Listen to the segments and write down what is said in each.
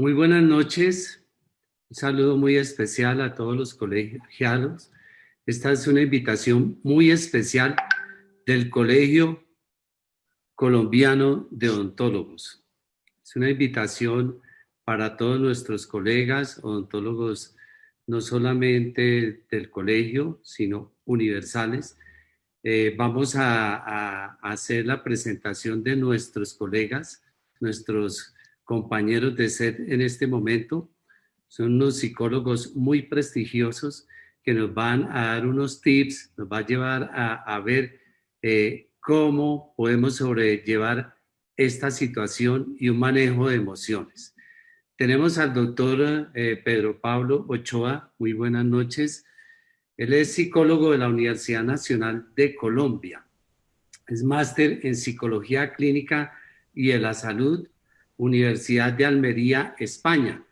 Muy buenas noches, un saludo muy especial a todos los colegiados. Esta es una invitación muy especial del Colegio Colombiano de Odontólogos. Es una invitación para todos nuestros colegas odontólogos, no solamente del colegio, sino universales. Vamos a hacer la presentación de nuestros colegas, nuestros compañeros de SED en este momento. Son unos psicólogos muy prestigiosos que nos van a dar unos tips, nos va a llevar a ver cómo podemos sobrellevar esta situación y un manejo de emociones. Tenemos al doctor Pedro Pablo Ochoa. Muy buenas noches. Él es psicólogo de la Universidad Nacional de Colombia. Es máster en Psicología Clínica y de la Salud, Universidad de Almería, España.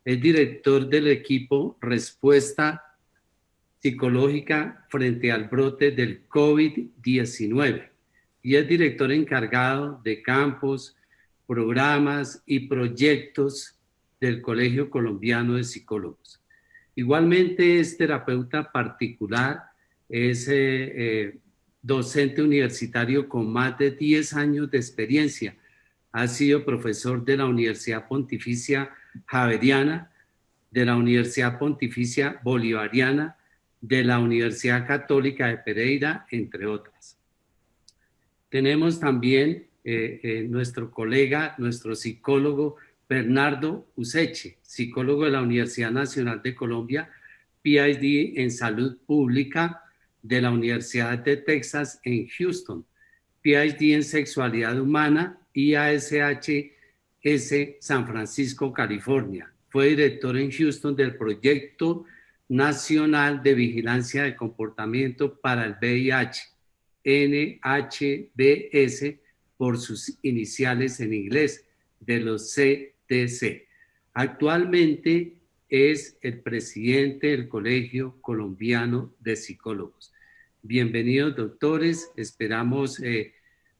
Es director del equipo Respuesta Psicológica frente al brote del COVID-19 y es director encargado de campos, programas y proyectos del Colegio Colombiano de Psicólogos. Igualmente es terapeuta particular, es docente universitario con más de 10 años de experiencia. Ha sido profesor de la Universidad Pontificia Javeriana, de la Universidad Pontificia Bolivariana, de la Universidad Católica de Pereira, entre otras. Tenemos también nuestro colega, nuestro psicólogo Bernardo Useche, psicólogo de la Universidad Nacional de Colombia, PhD en Salud Pública de la Universidad de Texas en Houston, PhD en Sexualidad Humana, IASHS San Francisco, California. Fue director en Houston del Proyecto Nacional de Vigilancia de Comportamiento para el VIH, NHBS, por sus iniciales en inglés, de los CDC. Actualmente es el presidente del Colegio Colombiano de Psicólogos. Bienvenidos, doctores. Esperamos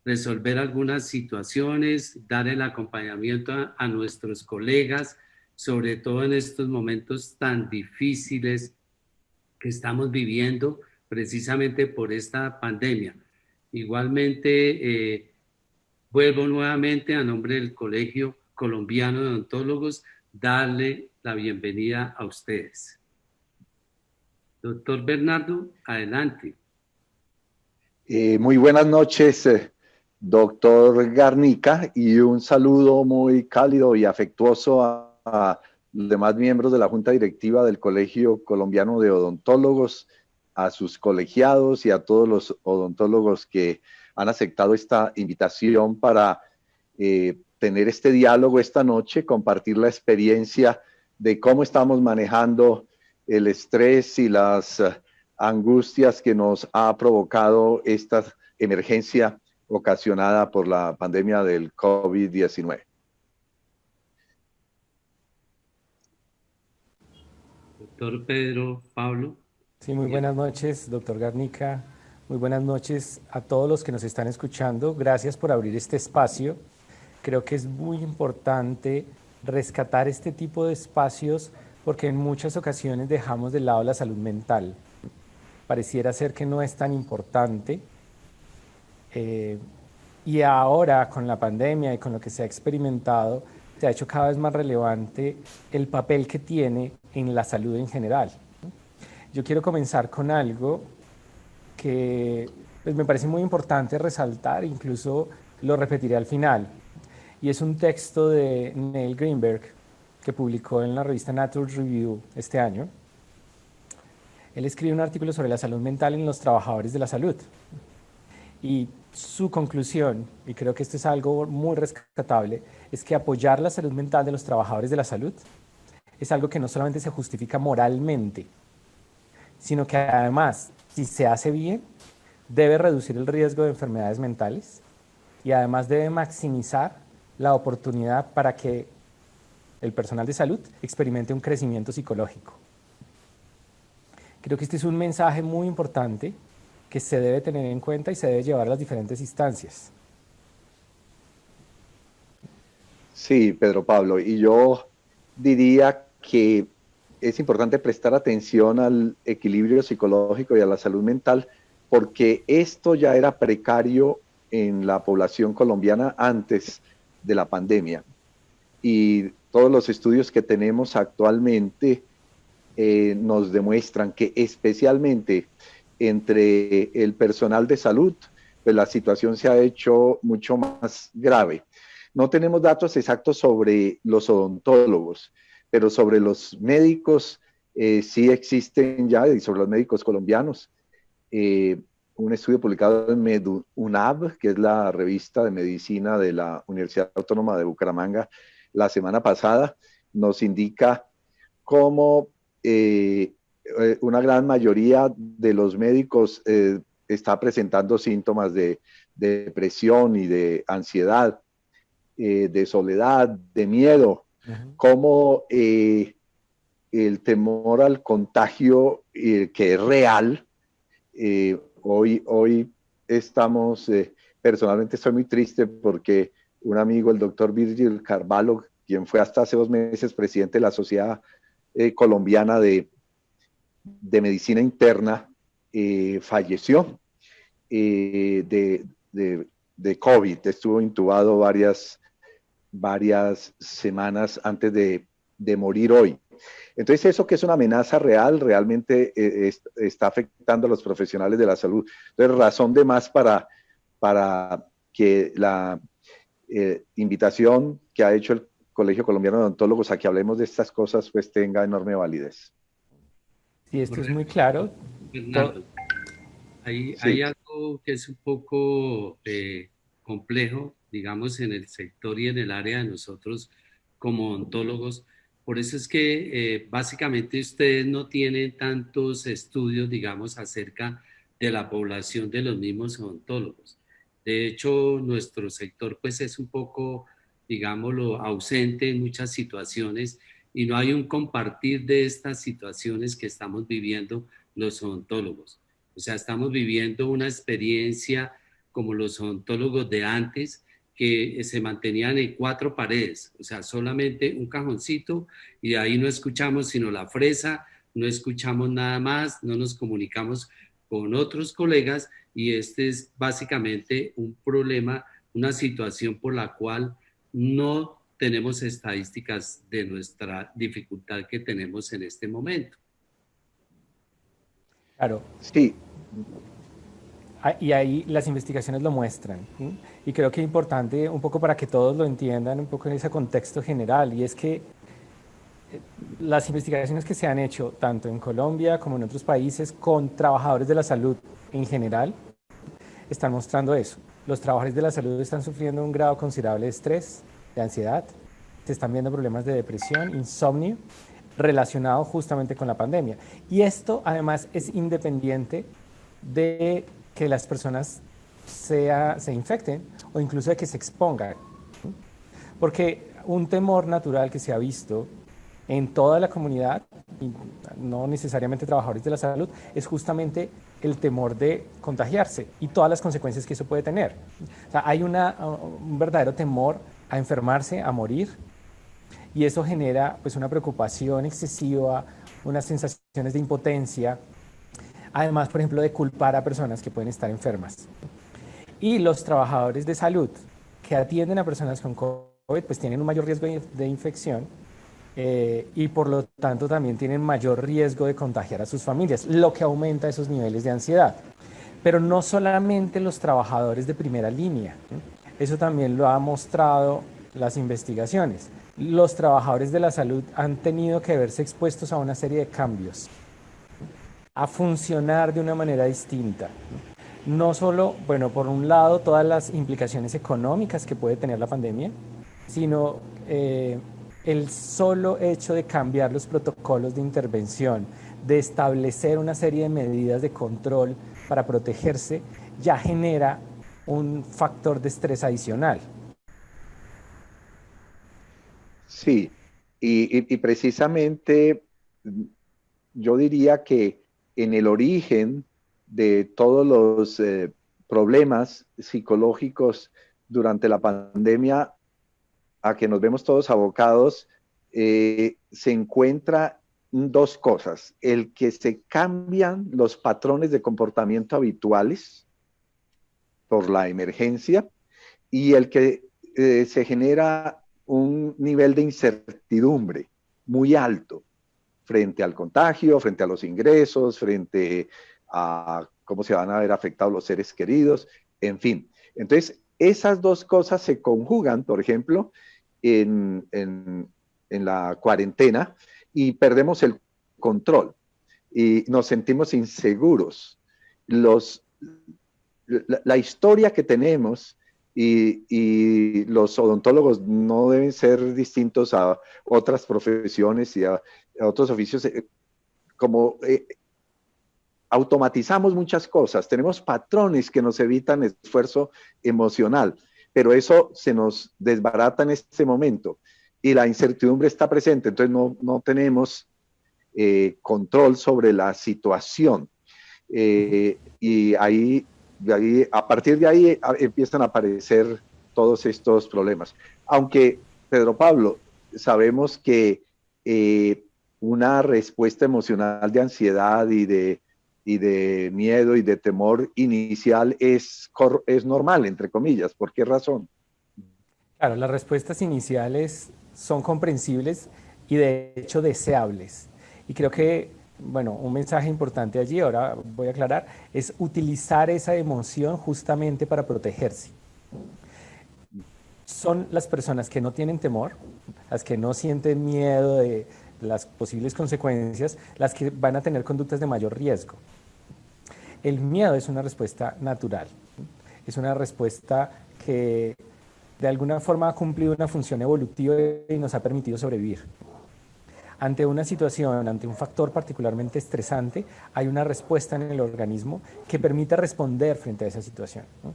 resolver algunas situaciones, dar el acompañamiento a nuestros colegas, sobre todo en estos momentos tan difíciles que estamos viviendo precisamente por esta pandemia. Igualmente, vuelvo nuevamente a nombre del Colegio Colombiano de Odontólogos, darle la bienvenida a ustedes. Doctor Bernardo, adelante. Muy buenas noches, doctor Garnica, y un saludo muy cálido y afectuoso a los demás miembros de la Junta Directiva del Colegio Colombiano de Odontólogos, a sus colegiados y a todos los odontólogos que han aceptado esta invitación para tener este diálogo esta noche, compartir la experiencia de cómo estamos manejando el estrés y las angustias que nos ha provocado esta emergencia ocasionada por la pandemia del COVID-19. Doctor Pedro Pablo. Sí, muy buenas noches, doctor Garnica. Muy buenas noches a todos los que nos están escuchando. Gracias por abrir este espacio. Creo que es muy importante rescatar este tipo de espacios porque en muchas ocasiones dejamos de lado la salud mental. Pareciera ser que no es tan importante. Y ahora, con la pandemia y con lo que se ha experimentado, se ha hecho cada vez más relevante el papel que tiene en la salud en general. Yo quiero comenzar con algo que pues, me parece muy importante resaltar, incluso lo repetiré al final, y es un texto de Neil Greenberg que publicó en la revista Nature Review este año. Él escribe un artículo sobre la salud mental en los trabajadores de la salud, y su conclusión, y creo que esto es algo muy rescatable, es que apoyar la salud mental de los trabajadores de la salud es algo que no solamente se justifica moralmente, sino que además, si se hace bien, debe reducir el riesgo de enfermedades mentales y además debe maximizar la oportunidad para que el personal de salud experimente un crecimiento psicológico. Creo que este es un mensaje muy importante que se debe tener en cuenta y se debe llevar a las diferentes instancias. Sí, Pedro Pablo, y yo diría que es importante prestar atención al equilibrio psicológico y a la salud mental, porque esto ya era precario en la población colombiana antes de la pandemia. Y todos los estudios que tenemos actualmente nos demuestran que especialmente entre el personal de salud, pues la situación se ha hecho mucho más grave. No tenemos datos exactos sobre los odontólogos, pero sobre los médicos sí existen ya, y sobre los médicos colombianos. Un estudio publicado en MedUNAB, que es la revista de medicina de la Universidad Autónoma de Bucaramanga, la semana pasada, nos indica cómo una gran mayoría de los médicos está presentando síntomas de depresión y de ansiedad, de soledad, de miedo, cómo el temor al contagio que es real. Hoy estamos, personalmente estoy muy triste porque un amigo, el doctor Virgil Carvalho, quien fue hasta hace 2 meses presidente de la Sociedad Colombiana de Medicina Interna, falleció de COVID. Estuvo intubado varias semanas antes de morir hoy. Entonces, eso que es una amenaza real, realmente está afectando a los profesionales de la salud. Entonces, razón de más para que la invitación que ha hecho el Colegio Colombiano de Odontólogos a que hablemos de estas cosas, pues tenga enorme validez. Sí, esto es muy claro. Fernando, hay algo que es un poco complejo, digamos, en el sector y en el área de nosotros como odontólogos. Por eso es que básicamente ustedes no tienen tantos estudios, digamos, acerca de la población de los mismos odontólogos. De hecho, nuestro sector pues es un poco, digámoslo, ausente en muchas situaciones y no hay un compartir de estas situaciones que estamos viviendo los odontólogos. O sea, estamos viviendo una experiencia como los odontólogos de antes, que se mantenían en 4 paredes, o sea, solamente un cajoncito y de ahí no escuchamos sino la fresa, no escuchamos nada más, no nos comunicamos con otros colegas y este es básicamente un problema, una situación por la cual no tenemos estadísticas de nuestra dificultad que tenemos en este momento. Claro. Sí. Y ahí las investigaciones lo muestran, ¿sí? Y creo que es importante un poco para que todos lo entiendan, un poco en ese contexto general, y es que las investigaciones que se han hecho tanto en Colombia como en otros países con trabajadores de la salud en general están mostrando eso. Los trabajadores de la salud están sufriendo un grado considerable de estrés, de ansiedad, se están viendo problemas de depresión, insomnio, relacionado justamente con la pandemia. Y esto además es independiente de que las personas se infecten o incluso de que se expongan. Porque un temor natural que se ha visto en toda la comunidad, y no necesariamente trabajadores de la salud, es justamente el temor de contagiarse y todas las consecuencias que eso puede tener. O sea, hay un verdadero temor a enfermarse, a morir, y eso genera pues una preocupación excesiva, unas sensaciones de impotencia, además, por ejemplo, de culpar a personas que pueden estar enfermas. Y los trabajadores de salud que atienden a personas con COVID, pues tienen un mayor riesgo de infección y por lo tanto también tienen mayor riesgo de contagiar a sus familias, lo que aumenta esos niveles de ansiedad. Pero no solamente los trabajadores de primera línea, eso también lo han mostrado las investigaciones. Los trabajadores de la salud han tenido que verse expuestos a una serie de cambios, a funcionar de una manera distinta. No solo, bueno, por un lado, todas las implicaciones económicas que puede tener la pandemia, sino el solo hecho de cambiar los protocolos de intervención, de establecer una serie de medidas de control para protegerse, ya genera un factor de estrés adicional. Sí, y precisamente yo diría que en el origen de todos los problemas psicológicos durante la pandemia a que nos vemos todos abocados se encuentra dos cosas: el que se cambian los patrones de comportamiento habituales por la emergencia, y el que se genera un nivel de incertidumbre muy alto frente al contagio, frente a los ingresos, frente a cómo se van a ver afectados los seres queridos, en fin. Entonces, esas dos cosas se conjugan, por ejemplo, en la cuarentena, y perdemos el control y nos sentimos inseguros. La historia que tenemos, y los odontólogos no deben ser distintos a otras profesiones y a otros oficios, como automatizamos muchas cosas, tenemos patrones que nos evitan esfuerzo emocional, pero eso se nos desbarata en este momento y la incertidumbre está presente, entonces no tenemos control sobre la situación. Y a partir de ahí empiezan a aparecer todos estos problemas. Aunque, Pedro Pablo, sabemos que una respuesta emocional de ansiedad y de miedo y de temor inicial es normal, entre comillas. ¿Por qué razón? Claro, las respuestas iniciales son comprensibles y de hecho deseables. Y creo que, bueno, un mensaje importante allí, ahora voy a aclarar, es utilizar esa emoción justamente para protegerse. Son las personas que no tienen temor, las que no sienten miedo de las posibles consecuencias, las que van a tener conductas de mayor riesgo. El miedo es una respuesta natural, es una respuesta que de alguna forma ha cumplido una función evolutiva y nos ha permitido sobrevivir. Ante una situación, ante un factor particularmente estresante, hay una respuesta en el organismo que permite responder frente a esa situación, ¿no?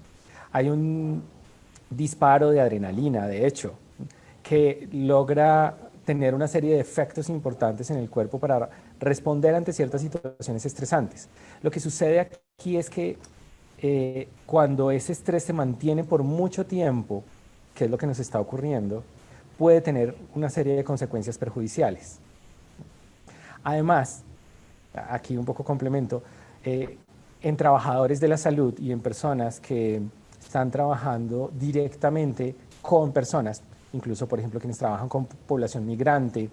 Hay un disparo de adrenalina, de hecho, que logra tener una serie de efectos importantes en el cuerpo para responder ante ciertas situaciones estresantes. Lo que sucede aquí es que cuando ese estrés se mantiene por mucho tiempo, que es lo que nos está ocurriendo, puede tener una serie de consecuencias perjudiciales. Además, aquí un poco complemento, en trabajadores de la salud y en personas que están trabajando directamente con personas, incluso por ejemplo quienes trabajan con población migrante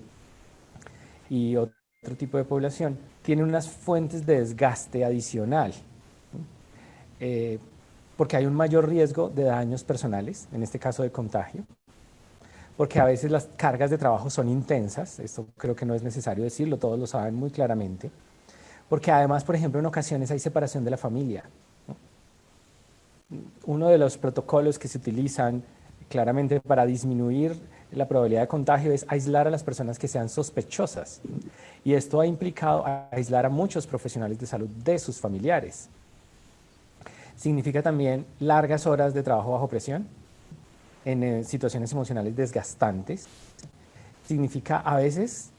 y otro tipo de población, tienen unas fuentes de desgaste adicional, porque hay un mayor riesgo de daños personales, en este caso de contagio, porque a veces las cargas de trabajo son intensas, esto creo que no es necesario decirlo, todos lo saben muy claramente, porque además, por ejemplo, en ocasiones hay separación de la familia. Uno de los protocolos que se utilizan claramente para disminuir la probabilidad de contagio es aislar a las personas que sean sospechosas, y esto ha implicado aislar a muchos profesionales de salud de sus familiares. Significa también largas horas de trabajo bajo presión, en situaciones emocionales desgastantes. Significa a veces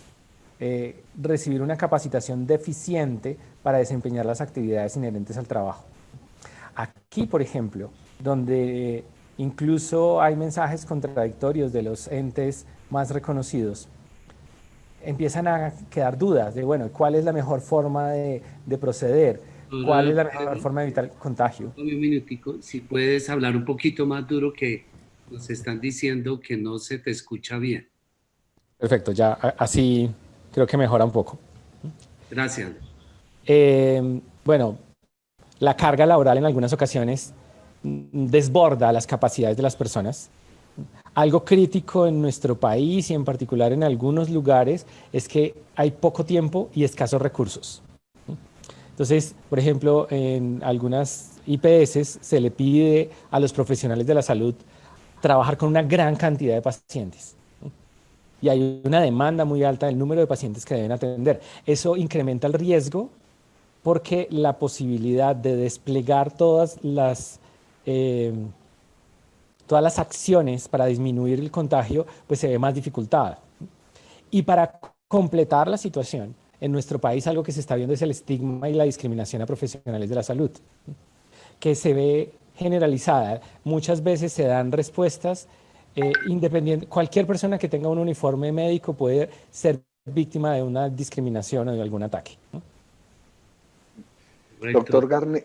recibir una capacitación deficiente para desempeñar las actividades inherentes al trabajo. Aquí, por ejemplo, donde incluso hay mensajes contradictorios de los entes más reconocidos, empiezan a quedar dudas de, bueno, ¿cuál es la mejor forma de proceder? ¿Cuál es la mejor forma de evitar el contagio? Un minutico, si puedes hablar un poquito más duro, que nos están diciendo que no se te escucha bien. Perfecto, ya así creo que mejora un poco. Gracias. Bueno, la carga laboral en algunas ocasiones desborda las capacidades de las personas. Algo crítico en nuestro país y en particular en algunos lugares es que hay poco tiempo y escasos recursos. Entonces, por ejemplo, en algunas IPS se le pide a los profesionales de la salud trabajar con una gran cantidad de pacientes, ¿no? Y hay una demanda muy alta del número de pacientes que deben atender. Eso incrementa el riesgo porque la posibilidad de desplegar todas las acciones para disminuir el contagio pues se ve más dificultada. Y para completar la situación, en nuestro país algo que se está viendo es el estigma y la discriminación a profesionales de la salud, que se ve generalizada. Muchas veces se dan respuestas independiente, cualquier persona que tenga un uniforme médico puede ser víctima de una discriminación o de algún ataque, ¿no? Correcto.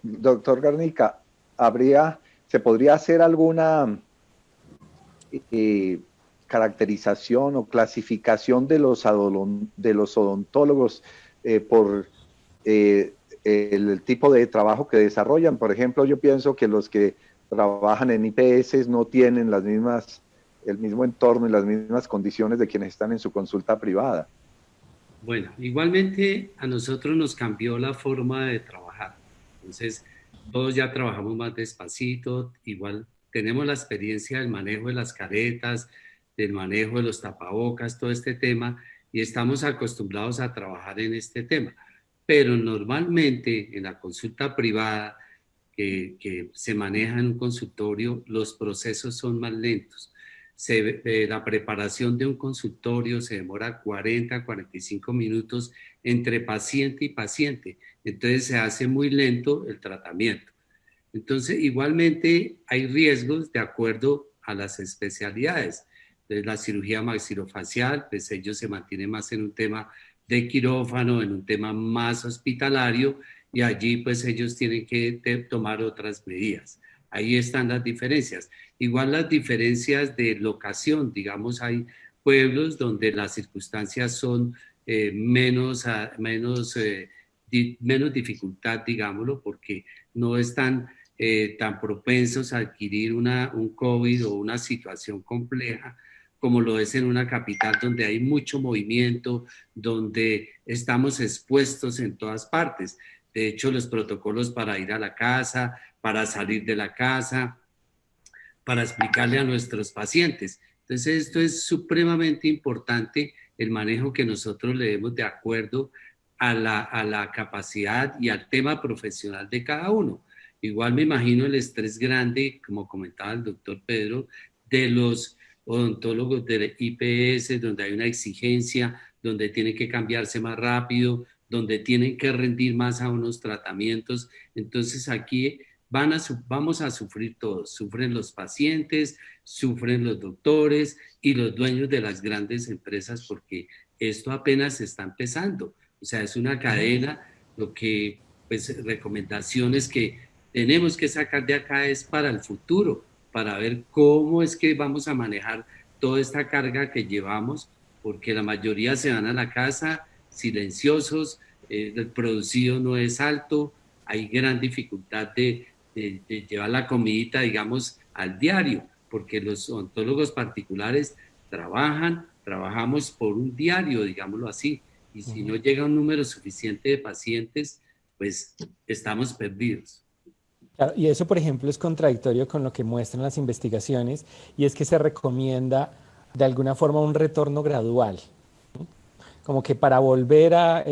Doctor Garnica, ¿se podría hacer alguna caracterización o clasificación de los odontólogos por el tipo de trabajo que desarrollan? Por ejemplo, yo pienso que los que trabajan en IPS no tienen el mismo entorno y las mismas condiciones de quienes están en su consulta privada. Bueno, igualmente a nosotros nos cambió la forma de trabajar. Entonces, todos ya trabajamos más despacito, igual tenemos la experiencia del manejo de las caretas, del manejo de los tapabocas, todo este tema, y estamos acostumbrados a trabajar en este tema. Pero normalmente en la consulta privada que se maneja en un consultorio, los procesos son más lentos. La preparación de un consultorio se demora 40, 45 minutos entre paciente y paciente. Entonces se hace muy lento el tratamiento. Entonces, igualmente hay riesgos de acuerdo a las especialidades. Entonces, la cirugía maxilofacial, pues ellos se mantienen más en un tema de quirófano, en un tema más hospitalario, y allí pues ellos tienen que tomar otras medidas. Ahí están las diferencias. Igual las diferencias de locación, digamos, hay pueblos donde las circunstancias son menos dificultad, digámoslo, porque no están tan propensos a adquirir un COVID o una situación compleja como lo es en una capital donde hay mucho movimiento, donde estamos expuestos en todas partes. De hecho, los protocolos para ir a la casa, para salir de la casa, para explicarle a nuestros pacientes. Entonces, esto es supremamente importante, el manejo que nosotros le demos de acuerdo a la capacidad y al tema profesional de cada uno. Igual me imagino el estrés grande, como comentaba el doctor Pedro, de los odontólogos de IPS, donde hay una exigencia, donde tienen que cambiarse más rápido, donde tienen que rendir más a unos tratamientos. Entonces aquí vamos a sufrir todos. Sufren los pacientes, sufren los doctores y los dueños de las grandes empresas, porque esto apenas está empezando. O sea, es una cadena. Lo que, pues, recomendaciones que tenemos que sacar de acá es para el futuro, para ver cómo es que vamos a manejar toda esta carga que llevamos, porque la mayoría se van a la casa silenciosos, el producido no es alto, hay gran dificultad de llevar la comidita, digamos, al diario, porque los odontólogos particulares trabajamos por un diario, digámoslo así, y si no llega un número suficiente de pacientes, pues estamos perdidos. Claro, y eso, por ejemplo, es contradictorio con lo que muestran las investigaciones, y es que se recomienda de alguna forma un retorno gradual, ¿no? Como que para volver a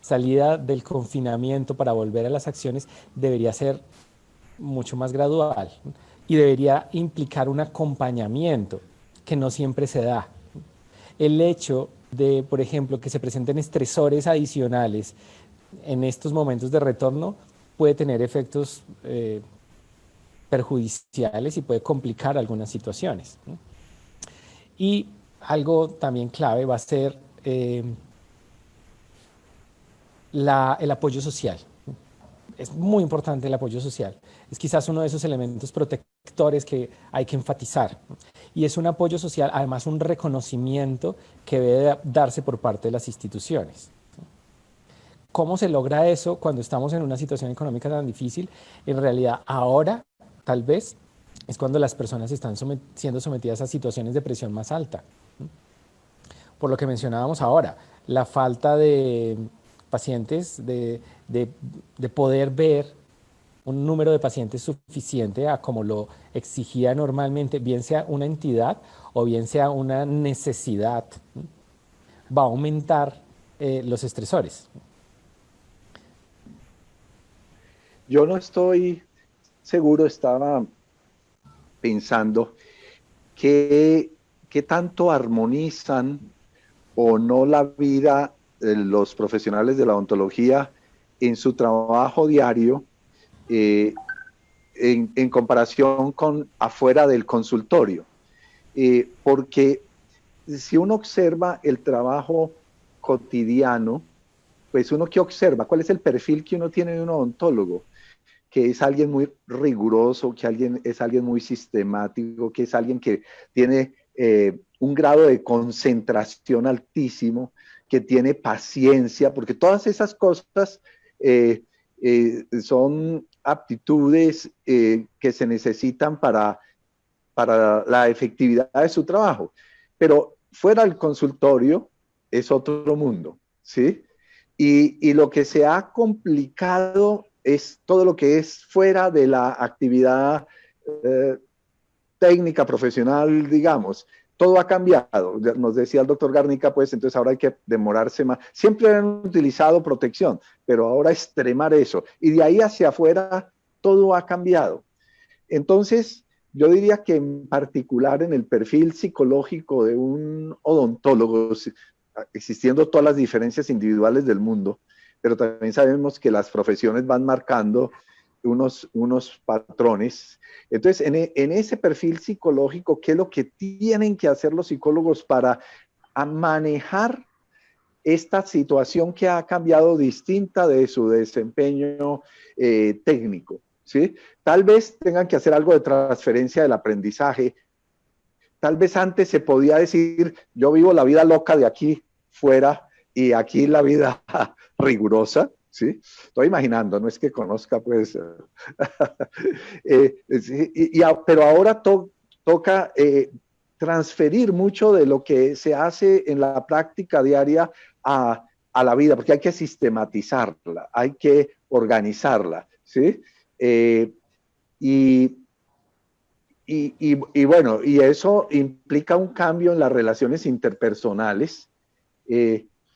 salida del confinamiento, para volver a las acciones, debería ser mucho más gradual, ¿no? Y debería implicar un acompañamiento que no siempre se da. El hecho de, por ejemplo, que se presenten estresores adicionales en estos momentos de retorno puede tener efectos perjudiciales y puede complicar algunas situaciones, ¿no? Y algo también clave va a ser el apoyo social. Es muy importante el apoyo social. Es quizás uno de esos elementos protectores que hay que enfatizar. Y es un apoyo social, además un reconocimiento que debe darse por parte de las instituciones. ¿Cómo se logra eso cuando estamos en una situación económica tan difícil? En realidad, ahora, tal vez, es cuando las personas están siendo sometidas a situaciones de presión más alta. Por lo que mencionábamos ahora, la falta de pacientes, de poder ver un número de pacientes suficiente a como lo exigía normalmente, bien sea una entidad o bien sea una necesidad, va a aumentar los estresores. Yo no estoy seguro, estaba pensando qué tanto armonizan o no la vida de los profesionales de la odontología en su trabajo diario en comparación con afuera del consultorio. porque si uno observa el trabajo cotidiano, pues uno que observa, ¿cuál es el perfil que uno tiene de un odontólogo? Que es alguien muy riguroso, es alguien muy sistemático, que es alguien que tiene un grado de concentración altísimo, que tiene paciencia, porque todas esas cosas son aptitudes que se necesitan para la efectividad de su trabajo. Pero fuera del consultorio es otro mundo, ¿sí? Y lo que se ha complicado es todo lo que es fuera de la actividad eh, técnica, profesional, digamos. Todo ha cambiado. Nos decía el doctor Garnica, pues entonces ahora hay que demorarse más. Siempre han utilizado protección, pero ahora extremar eso. Y de ahí hacia afuera todo ha cambiado. Entonces, yo diría que en particular en el perfil psicológico de un odontólogo, existiendo todas las diferencias individuales del mundo, pero también sabemos que las profesiones van marcando unos patrones. Entonces, en ese perfil psicológico, ¿qué es lo que tienen que hacer los psicólogos para manejar esta situación que ha cambiado distinta de su desempeño técnico? ¿Sí? Tal vez tengan que hacer algo de transferencia del aprendizaje. Tal vez antes se podía decir, yo vivo la vida loca de aquí fuera y aquí la vida rigurosa, ¿sí? Estoy imaginando, no es que conozca, pues, pero ahora toca transferir mucho de lo que se hace en la práctica diaria a la vida, porque hay que sistematizarla, hay que organizarla, ¿sí? Eh, y, bueno, y eso implica un cambio en las relaciones interpersonales,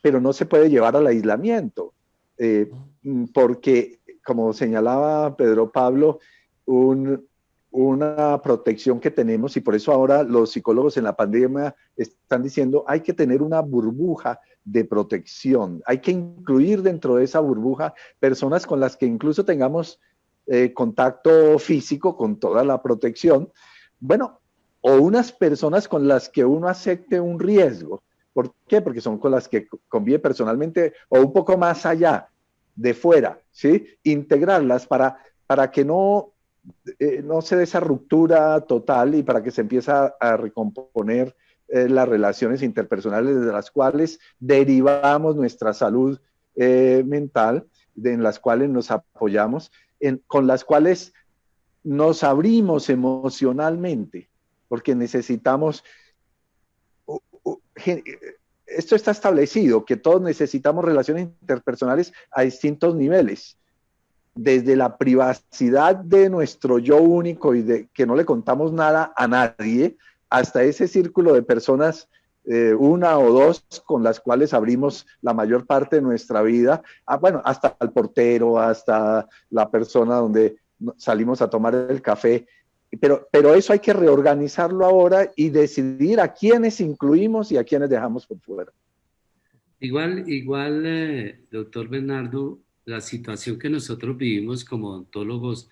pero no se puede llevar al aislamiento, porque, como señalaba Pedro Pablo, una protección que tenemos, y por eso ahora los psicólogos en la pandemia están diciendo hay que tener una burbuja de protección, hay que incluir dentro de esa burbuja personas con las que incluso tengamos contacto físico con toda la protección, bueno, o unas personas con las que uno acepte un riesgo. ¿Por qué? Porque son con las que convive personalmente o un poco más allá, de fuera, ¿sí? Integrarlas para que no se dé esa ruptura total y para que se empiece a recomponer las relaciones interpersonales de las cuales derivamos nuestra salud mental, en las cuales nos apoyamos, con las cuales nos abrimos emocionalmente, porque necesitamos, esto está establecido, que todos necesitamos relaciones interpersonales a distintos niveles, desde la privacidad de nuestro yo único y de que no le contamos nada a nadie, hasta ese círculo de personas, una o dos, con las cuales abrimos la mayor parte de nuestra vida, bueno, hasta el portero, hasta la persona donde salimos a tomar el café, pero eso hay que reorganizarlo ahora y decidir a quiénes incluimos y a quiénes dejamos por fuera. Igual, doctor Bernardo, la situación que nosotros vivimos como odontólogos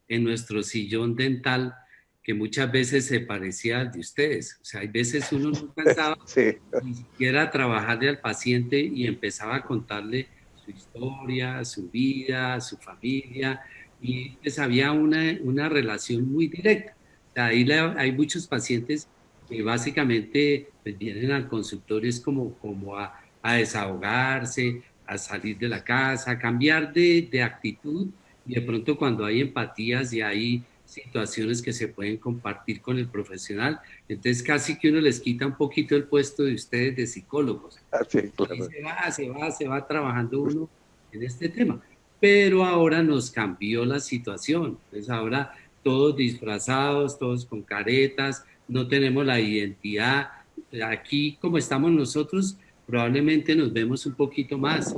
en nuestro sillón dental, que muchas veces se parecía al de ustedes. O sea, hay veces uno no alcanzaba Sí. ni siquiera a trabajarle al paciente y empezaba a contarle su historia, su vida, su familia, y pues había una relación muy directa. O sea, hay muchos pacientes que básicamente pues, vienen al consultorio es como a desahogarse, a salir de la casa, a cambiar de actitud, y de pronto cuando hay empatías y hay situaciones que se pueden compartir con el profesional, entonces casi que uno les quita un poquito el puesto de ustedes de psicólogos. Sí, Y claro. se va trabajando uno en este tema. Pero ahora nos cambió la situación. Entonces ahora todos disfrazados, todos con caretas, no tenemos la identidad. Aquí, como estamos nosotros, probablemente nos vemos un poquito más.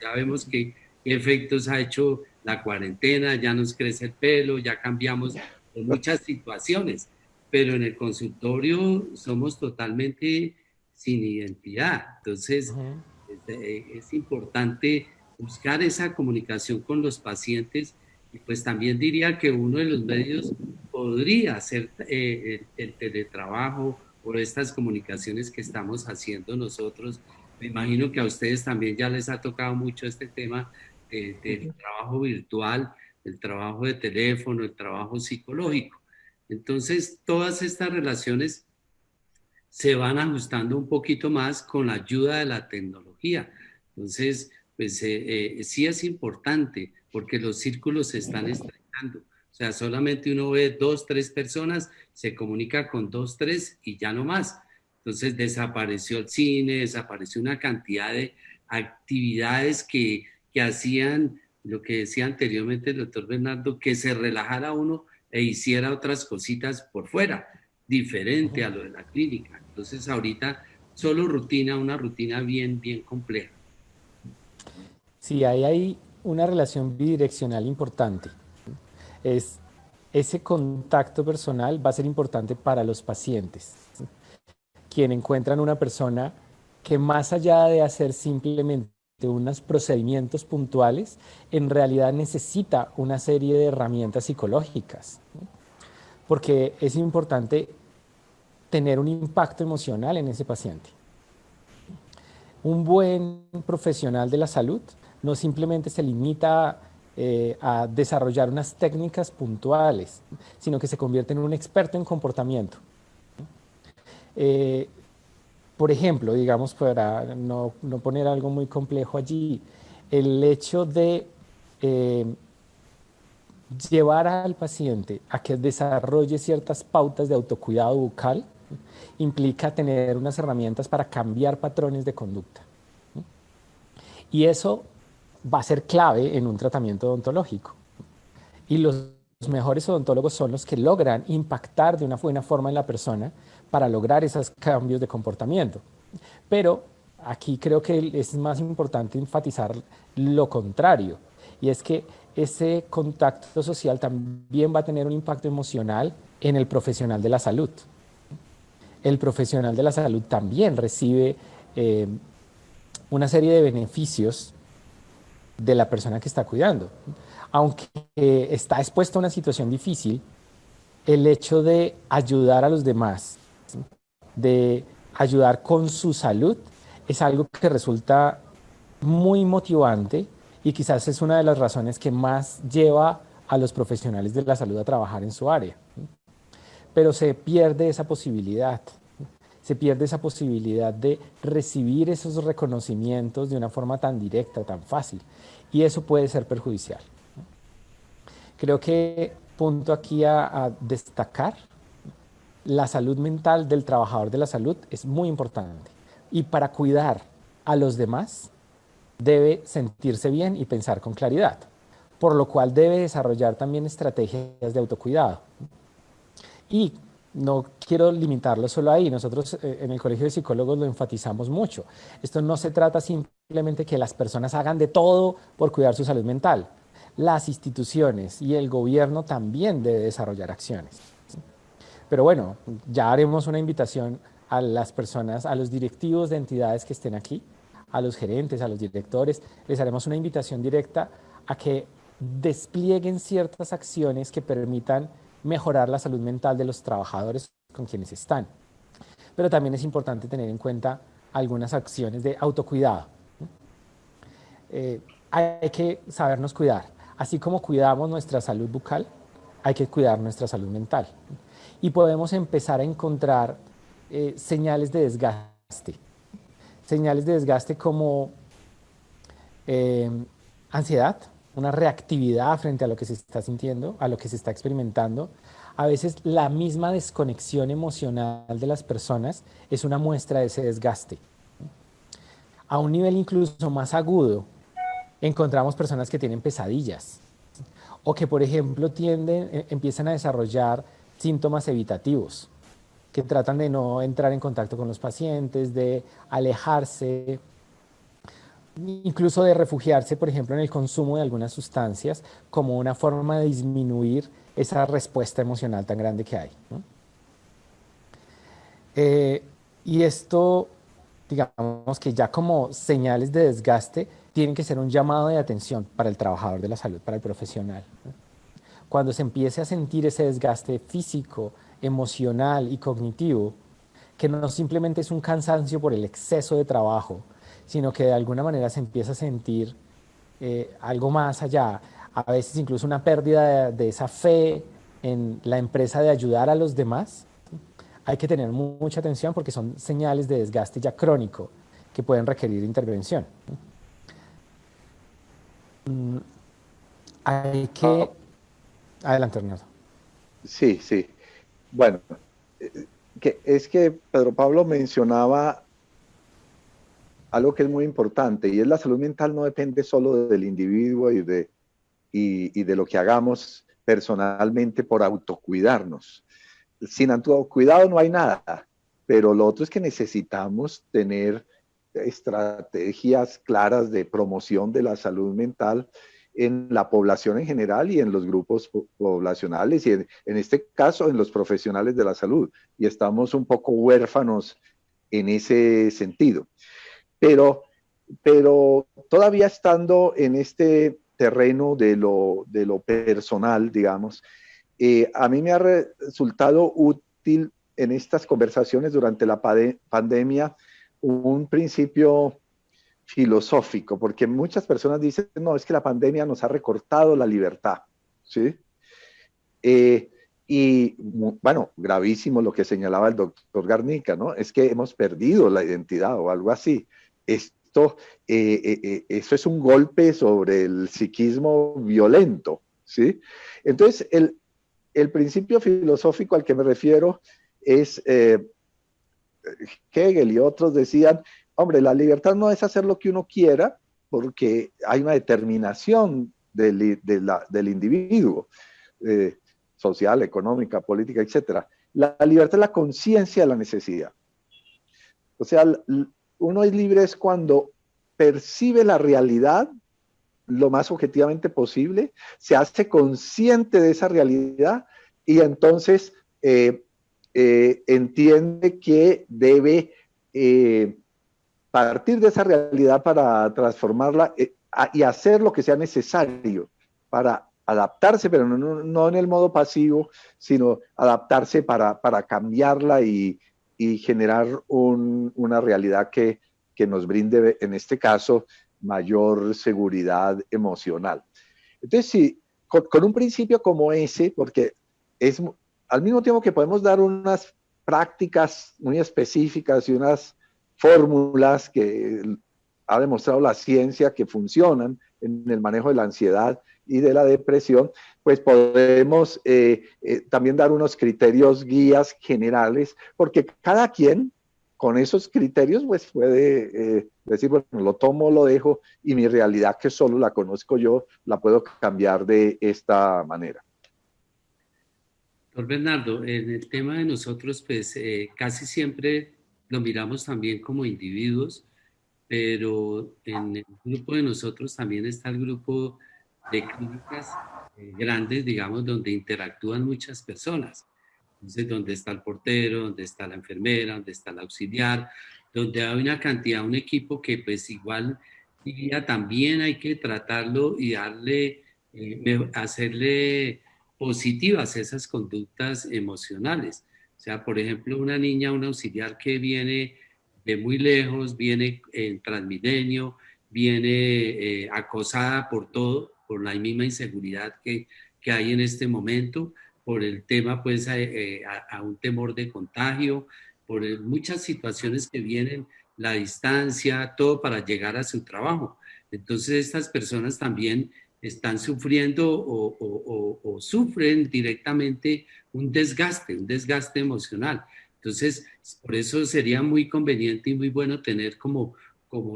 Ya vemos qué efectos ha hecho la cuarentena, ya nos crece el pelo, ya cambiamos en muchas situaciones, pero en el consultorio somos totalmente sin identidad. Entonces, es importante buscar esa comunicación con los pacientes Y pues también diría que uno de los medios podría ser el teletrabajo o estas comunicaciones que estamos haciendo nosotros. Me imagino que a ustedes también ya les ha tocado mucho este tema del trabajo virtual, el trabajo de teléfono, el trabajo psicológico. Entonces, todas estas relaciones se van ajustando un poquito más con la ayuda de la tecnología. Entonces, pues sí es importante porque los círculos se están estrechando. O sea, solamente uno ve dos, tres personas, se comunica con dos, tres y ya no más. Entonces desapareció el cine, desapareció una cantidad de actividades que hacían lo que decía anteriormente el doctor Bernardo, que se relajara uno e hiciera otras cositas por fuera diferente a lo de la clínica. Entonces ahorita solo rutina, una rutina bien, bien compleja. Sí, ahí hay una relación bidireccional importante. Es, ese contacto personal va a ser importante para los pacientes, quien encuentran una persona que más allá de hacer simplemente unos procedimientos puntuales, en realidad necesita una serie de herramientas psicológicas, porque es importante tener un impacto emocional en ese paciente. Un buen profesional de la salud no simplemente se limita a desarrollar unas técnicas puntuales, sino que se convierte en un experto en comportamiento. Eh, por ejemplo, digamos, para no poner algo muy complejo allí, el hecho de eh, llevar al paciente a que desarrolle ciertas pautas de autocuidado bucal implica tener unas herramientas para cambiar patrones de conducta. Y eso va a ser clave en un tratamiento odontológico. Y los mejores odontólogos son los que logran impactar de una buena forma en la persona para lograr esos cambios de comportamiento. Pero aquí creo que es más importante enfatizar lo contrario, y es que ese contacto social también va a tener un impacto emocional en el profesional de la salud. El profesional de la salud también recibe una serie de beneficios de la persona que está cuidando. Aunque está expuesto a una situación difícil, el hecho de ayudar a los demás, de ayudar con su salud, es algo que resulta muy motivante y quizás es una de las razones que más lleva a los profesionales de la salud a trabajar en su área. Pero se pierde esa posibilidad. Se pierde esa posibilidad de recibir esos reconocimientos de una forma tan directa, tan fácil. Y eso puede ser perjudicial. Creo que punto aquí a destacar, la salud mental del trabajador de la salud es muy importante. Y para cuidar a los demás, debe sentirse bien y pensar con claridad, por lo cual debe desarrollar también estrategias de autocuidado. Y no quiero limitarlo solo ahí, nosotros en el Colegio de Psicólogos lo enfatizamos mucho. Esto no se trata simplemente que las personas hagan de todo por cuidar su salud mental. Las instituciones y el gobierno también deben desarrollar acciones. Pero bueno, ya haremos una invitación a las personas, a los directivos de entidades que estén aquí, a los gerentes, a los directores, les haremos una invitación directa a que desplieguen ciertas acciones que permitan mejorar la salud mental de los trabajadores con quienes están. Pero también es importante tener en cuenta algunas acciones de autocuidado. Hay que sabernos cuidar. Así como cuidamos nuestra salud bucal, hay que cuidar nuestra salud mental. Y podemos empezar a encontrar señales de desgaste. Señales de desgaste como ansiedad, una reactividad frente a lo que se está sintiendo, a lo que se está experimentando. A veces la misma desconexión emocional de las personas es una muestra de ese desgaste. A un nivel incluso más agudo, encontramos personas que tienen pesadillas o que, por ejemplo, empiezan a desarrollar síntomas evitativos, que tratan de no entrar en contacto con los pacientes, de alejarse, incluso de refugiarse, por ejemplo, en el consumo de algunas sustancias como una forma de disminuir esa respuesta emocional tan grande que hay, ¿no? Y esto, digamos que ya como señales de desgaste, tienen que ser un llamado de atención para el trabajador de la salud, para el profesional, ¿no? Cuando se empiece a sentir ese desgaste físico, emocional y cognitivo, que no simplemente es un cansancio por el exceso de trabajo, sino que de alguna manera se empieza a sentir algo más allá, a veces incluso una pérdida de esa fe en la empresa de ayudar a los demás, hay que tener mucha atención porque son señales de desgaste ya crónico que pueden requerir intervención. Hay que... Adelante, Bernardo. Sí, sí. Bueno, es que Pedro Pablo mencionaba algo que es muy importante, y es la salud mental no depende solo del individuo y de lo que hagamos personalmente por autocuidarnos. Sin autocuidado no hay nada, pero lo otro es que necesitamos tener estrategias claras de promoción de la salud mental en la población en general y en los grupos poblacionales y en este caso en los profesionales de la salud. Y estamos un poco huérfanos en ese sentido. Pero todavía estando en este terreno de lo personal, digamos, a mí me ha resultado útil en estas conversaciones durante la pandemia un principio filosófico, porque muchas personas dicen, no, es que la pandemia nos ha recortado la libertad, ¿sí? Y bueno, gravísimo lo que señalaba el doctor Garnica, ¿no? Es que hemos perdido la identidad o algo así. Eso es un golpe sobre el psiquismo violento, ¿sí? Entonces, el principio filosófico al que me refiero es Hegel y otros decían, hombre, la libertad no es hacer lo que uno quiera porque hay una determinación del individuo, social, económica, política, etc. La libertad es la conciencia de la necesidad. O sea, uno es libre es cuando percibe la realidad lo más objetivamente posible, se hace consciente de esa realidad y entonces entiende que debe partir de esa realidad para transformarla y hacer lo que sea necesario para adaptarse, pero no en el modo pasivo, sino adaptarse para cambiarla y generar una realidad que nos brinde, en este caso, mayor seguridad emocional. Entonces, sí, con un principio como ese, porque es al mismo tiempo que podemos dar unas prácticas muy específicas y unas fórmulas que ha demostrado la ciencia que funcionan en el manejo de la ansiedad y de la depresión, pues podemos también dar unos criterios, guías generales, porque cada quien con esos criterios pues puede decir, bueno, lo tomo, lo dejo, y mi realidad que solo la conozco yo, la puedo cambiar de esta manera. Doctor Bernardo, en el tema de nosotros, pues casi siempre lo miramos también como individuos, pero en el grupo de nosotros también está el grupo de clínicas grandes, digamos, donde interactúan muchas personas. Entonces, donde está el portero, donde está la enfermera, donde está el auxiliar, donde hay una cantidad, un equipo que pues igual diría también hay que tratarlo y darle, hacerle positivas esas conductas emocionales. O sea, por ejemplo, una niña, un auxiliar que viene de muy lejos, viene en Transmilenio, viene acosada por todo, por la misma inseguridad que hay en este momento, por el tema, pues, a un temor de contagio, por muchas situaciones que vienen, la distancia, todo para llegar a su trabajo. Entonces, estas personas también están sufriendo o sufren directamente un desgaste emocional. Entonces, por eso sería muy conveniente y muy bueno tener como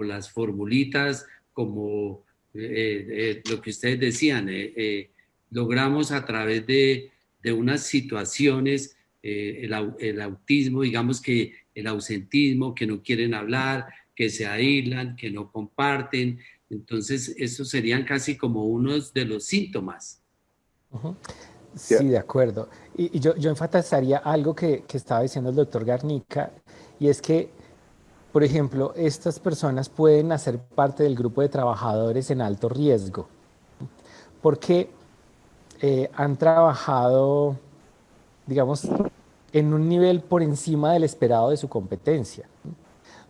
las formulitas, como lo que ustedes decían, logramos a través de unas situaciones, el autismo, digamos que el ausentismo, que no quieren hablar, que se aíslan, que no comparten. Entonces, esos serían casi como unos de los síntomas. Uh-huh. Sí, de acuerdo. Yo enfatizaría algo que estaba diciendo el doctor Garnica, y es que Por ejemplo, estas personas pueden hacer parte del grupo de trabajadores en alto riesgo, porque han trabajado, digamos, en un nivel por encima del esperado de su competencia.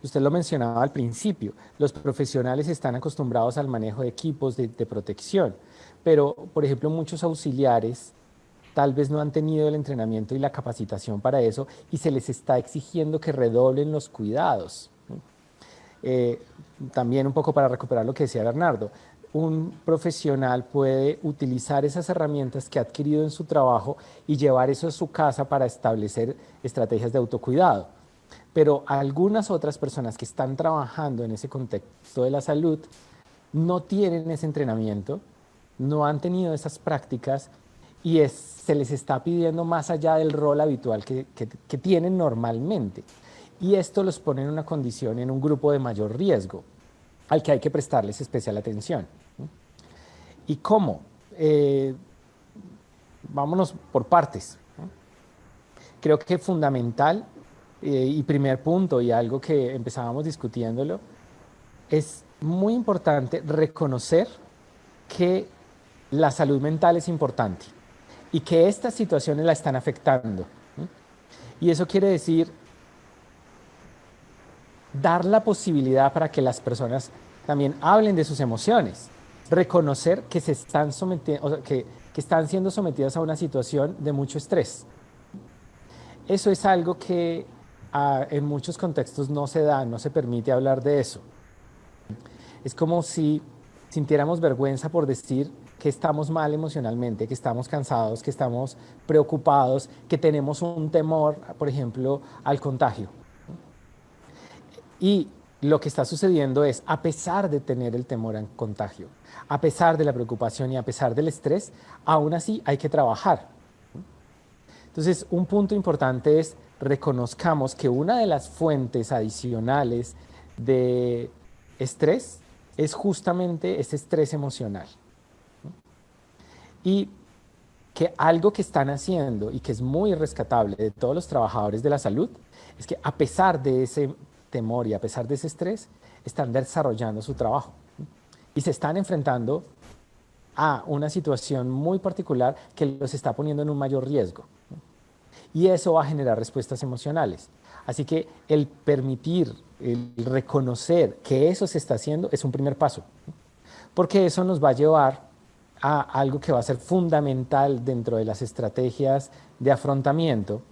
Usted lo mencionaba al principio, los profesionales están acostumbrados al manejo de equipos de protección, pero, por ejemplo, muchos auxiliares tal vez no han tenido el entrenamiento y la capacitación para eso y se les está exigiendo que redoblen los cuidados. También un poco para recuperar lo que decía Bernardo, un profesional puede utilizar esas herramientas que ha adquirido en su trabajo y llevar eso a su casa para establecer estrategias de autocuidado. Pero algunas otras personas que están trabajando en ese contexto de la salud no tienen ese entrenamiento, no han tenido esas prácticas y se les está pidiendo más allá del rol habitual que tienen normalmente. Y esto los pone en una condición, en un grupo de mayor riesgo, al que hay que prestarles especial atención. ¿Y cómo? Vámonos por partes. Creo que fundamental y primer punto, y algo que empezábamos discutiéndolo, es muy importante reconocer que la salud mental es importante y que estas situaciones la están afectando. Y eso quiere decir dar la posibilidad para que las personas también hablen de sus emociones, reconocer que se están sometiendo, o sea, que están siendo sometidas a una situación de mucho estrés. Eso es algo que en muchos contextos no se da, no se permite hablar de eso. Es como si sintiéramos vergüenza por decir que estamos mal emocionalmente, que estamos cansados, que estamos preocupados, que tenemos un temor, por ejemplo, al contagio. Y lo que está sucediendo es, a pesar de tener el temor al contagio, a pesar de la preocupación y a pesar del estrés, aún así hay que trabajar. Entonces, un punto importante es reconozcamos que una de las fuentes adicionales de estrés es justamente ese estrés emocional. Y que algo que están haciendo y que es muy rescatable de todos los trabajadores de la salud es que a pesar de ese temor y a pesar de ese estrés, están desarrollando su trabajo y se están enfrentando a una situación muy particular que los está poniendo en un mayor riesgo. Y eso va a generar respuestas emocionales. Así que el permitir, el reconocer que eso se está haciendo es un primer paso, porque eso nos va a llevar a algo que va a ser fundamental dentro de las estrategias de afrontamiento,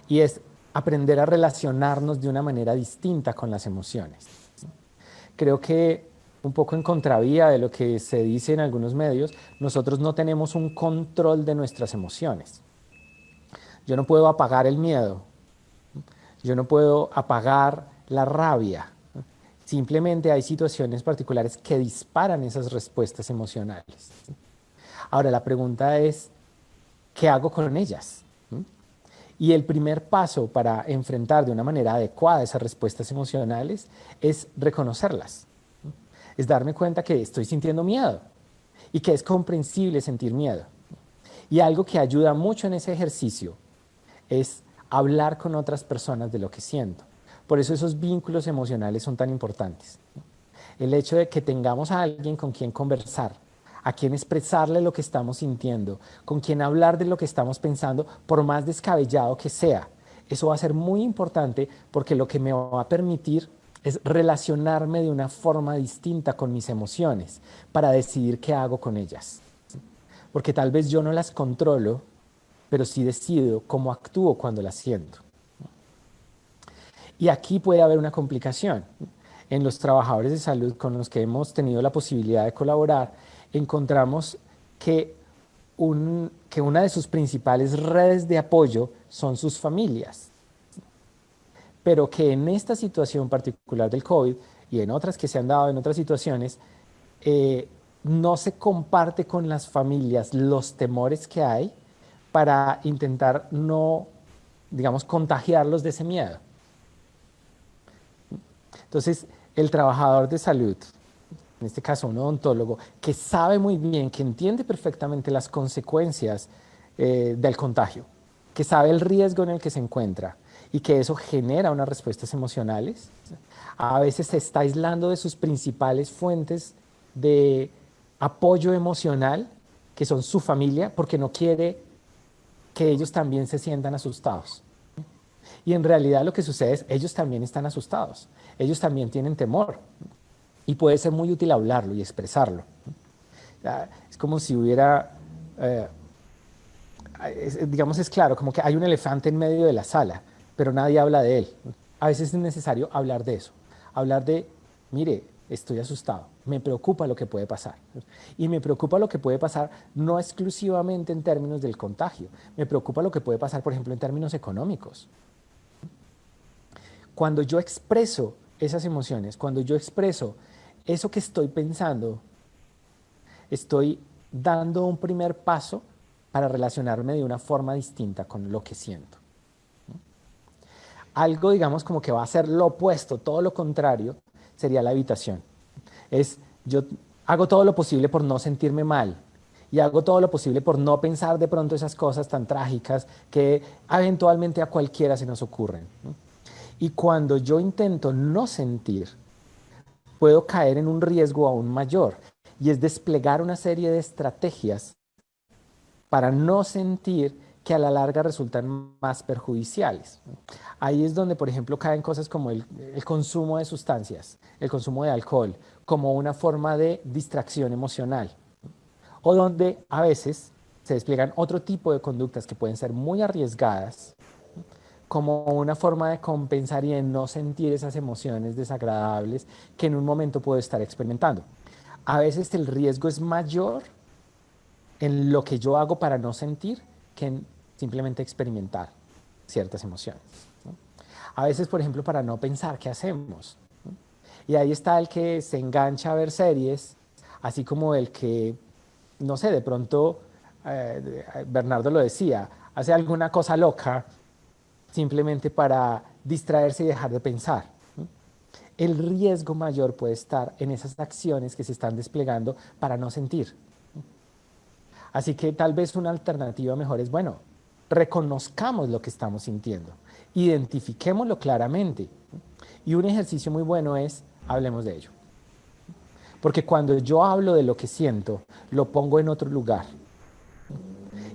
y es aprender a relacionarnos de una manera distinta con las emociones. Creo que un poco en contravía de lo que se dice en algunos medios, nosotros no tenemos un control de nuestras emociones. Yo no puedo apagar el miedo, yo no puedo apagar la rabia. Simplemente hay situaciones particulares que disparan esas respuestas emocionales. Ahora, la pregunta es, ¿qué hago con ellas? Y el primer paso para enfrentar de una manera adecuada esas respuestas emocionales es reconocerlas. Es darme cuenta que estoy sintiendo miedo y que es comprensible sentir miedo. Y algo que ayuda mucho en ese ejercicio es hablar con otras personas de lo que siento. Por eso esos vínculos emocionales son tan importantes. El hecho de que tengamos a alguien con quien conversar, a quien expresarle lo que estamos sintiendo, con quien hablar de lo que estamos pensando, por más descabellado que sea. Eso va a ser muy importante porque lo que me va a permitir es relacionarme de una forma distinta con mis emociones para decidir qué hago con ellas. Porque tal vez yo no las controlo, pero sí decido cómo actúo cuando las siento. Y aquí puede haber una complicación. En los trabajadores de salud con los que hemos tenido la posibilidad de colaborar, encontramos que una de sus principales redes de apoyo son sus familias. Pero que en esta situación particular del COVID y en otras que se han dado en otras situaciones, no se comparte con las familias los temores que hay para intentar no, digamos, contagiarlos de ese miedo. Entonces, el trabajador de salud, en este caso un odontólogo, que sabe muy bien, que entiende perfectamente las consecuencias del contagio, que sabe el riesgo en el que se encuentra y que eso genera unas respuestas emocionales. A veces se está aislando de sus principales fuentes de apoyo emocional, que son su familia, porque no quiere que ellos también se sientan asustados. Y en realidad lo que sucede es, ellos también están asustados, ellos también tienen temor, y puede ser muy útil hablarlo y expresarlo. Es como si hubiera, digamos, es claro, como que hay un elefante en medio de la sala, pero nadie habla de él. A veces es necesario hablar de eso, hablar de, mire, estoy asustado, me preocupa lo que puede pasar. Y me preocupa lo que puede pasar no exclusivamente en términos del contagio, me preocupa lo que puede pasar, por ejemplo, en términos económicos. Cuando yo expreso esas emociones, cuando yo expreso eso que estoy pensando, estoy dando un primer paso para relacionarme de una forma distinta con lo que siento. Algo, digamos, como que va a ser lo opuesto, todo lo contrario, sería la evitación. Yo hago todo lo posible por no sentirme mal y hago todo lo posible por no pensar de pronto esas cosas tan trágicas que eventualmente a cualquiera se nos ocurren, ¿no? Y cuando yo intento no sentir, puedo caer en un riesgo aún mayor, y es desplegar una serie de estrategias para no sentir, que a la larga resultan más perjudiciales. Ahí es donde, por ejemplo, caen cosas como el consumo de sustancias, el consumo de alcohol, como una forma de distracción emocional, o donde a veces se despliegan otro tipo de conductas que pueden ser muy arriesgadas, como una forma de compensar y de no sentir esas emociones desagradables que en un momento puedo estar experimentando. A veces el riesgo es mayor en lo que yo hago para no sentir que en simplemente experimentar ciertas emociones, ¿no? A veces, por ejemplo, para no pensar, ¿qué hacemos?, ¿no? Y ahí está el que se engancha a ver series, así como el que, no sé, de pronto, Bernardo lo decía, hace alguna cosa loca simplemente para distraerse y dejar de pensar, ¿no? El riesgo mayor puede estar en esas acciones que se están desplegando para no sentir. Así que tal vez una alternativa mejor es, bueno, reconozcamos lo que estamos sintiendo, identifiquémoslo claramente. Y un ejercicio muy bueno es, hablemos de ello. Porque cuando yo hablo de lo que siento, lo pongo en otro lugar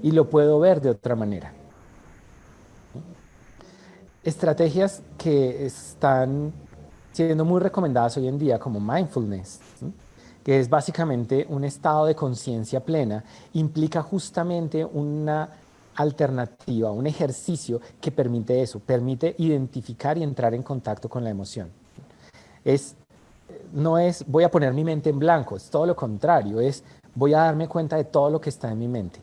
y lo puedo ver de otra manera. Estrategias que están siendo muy recomendadas hoy en día, como mindfulness, ¿sí?, que es básicamente un estado de conciencia plena, implica justamente una alternativa, un ejercicio que permite eso, permite identificar y entrar en contacto con la emoción. No es voy a poner mi mente en blanco, es todo lo contrario, es voy a darme cuenta de todo lo que está en mi mente,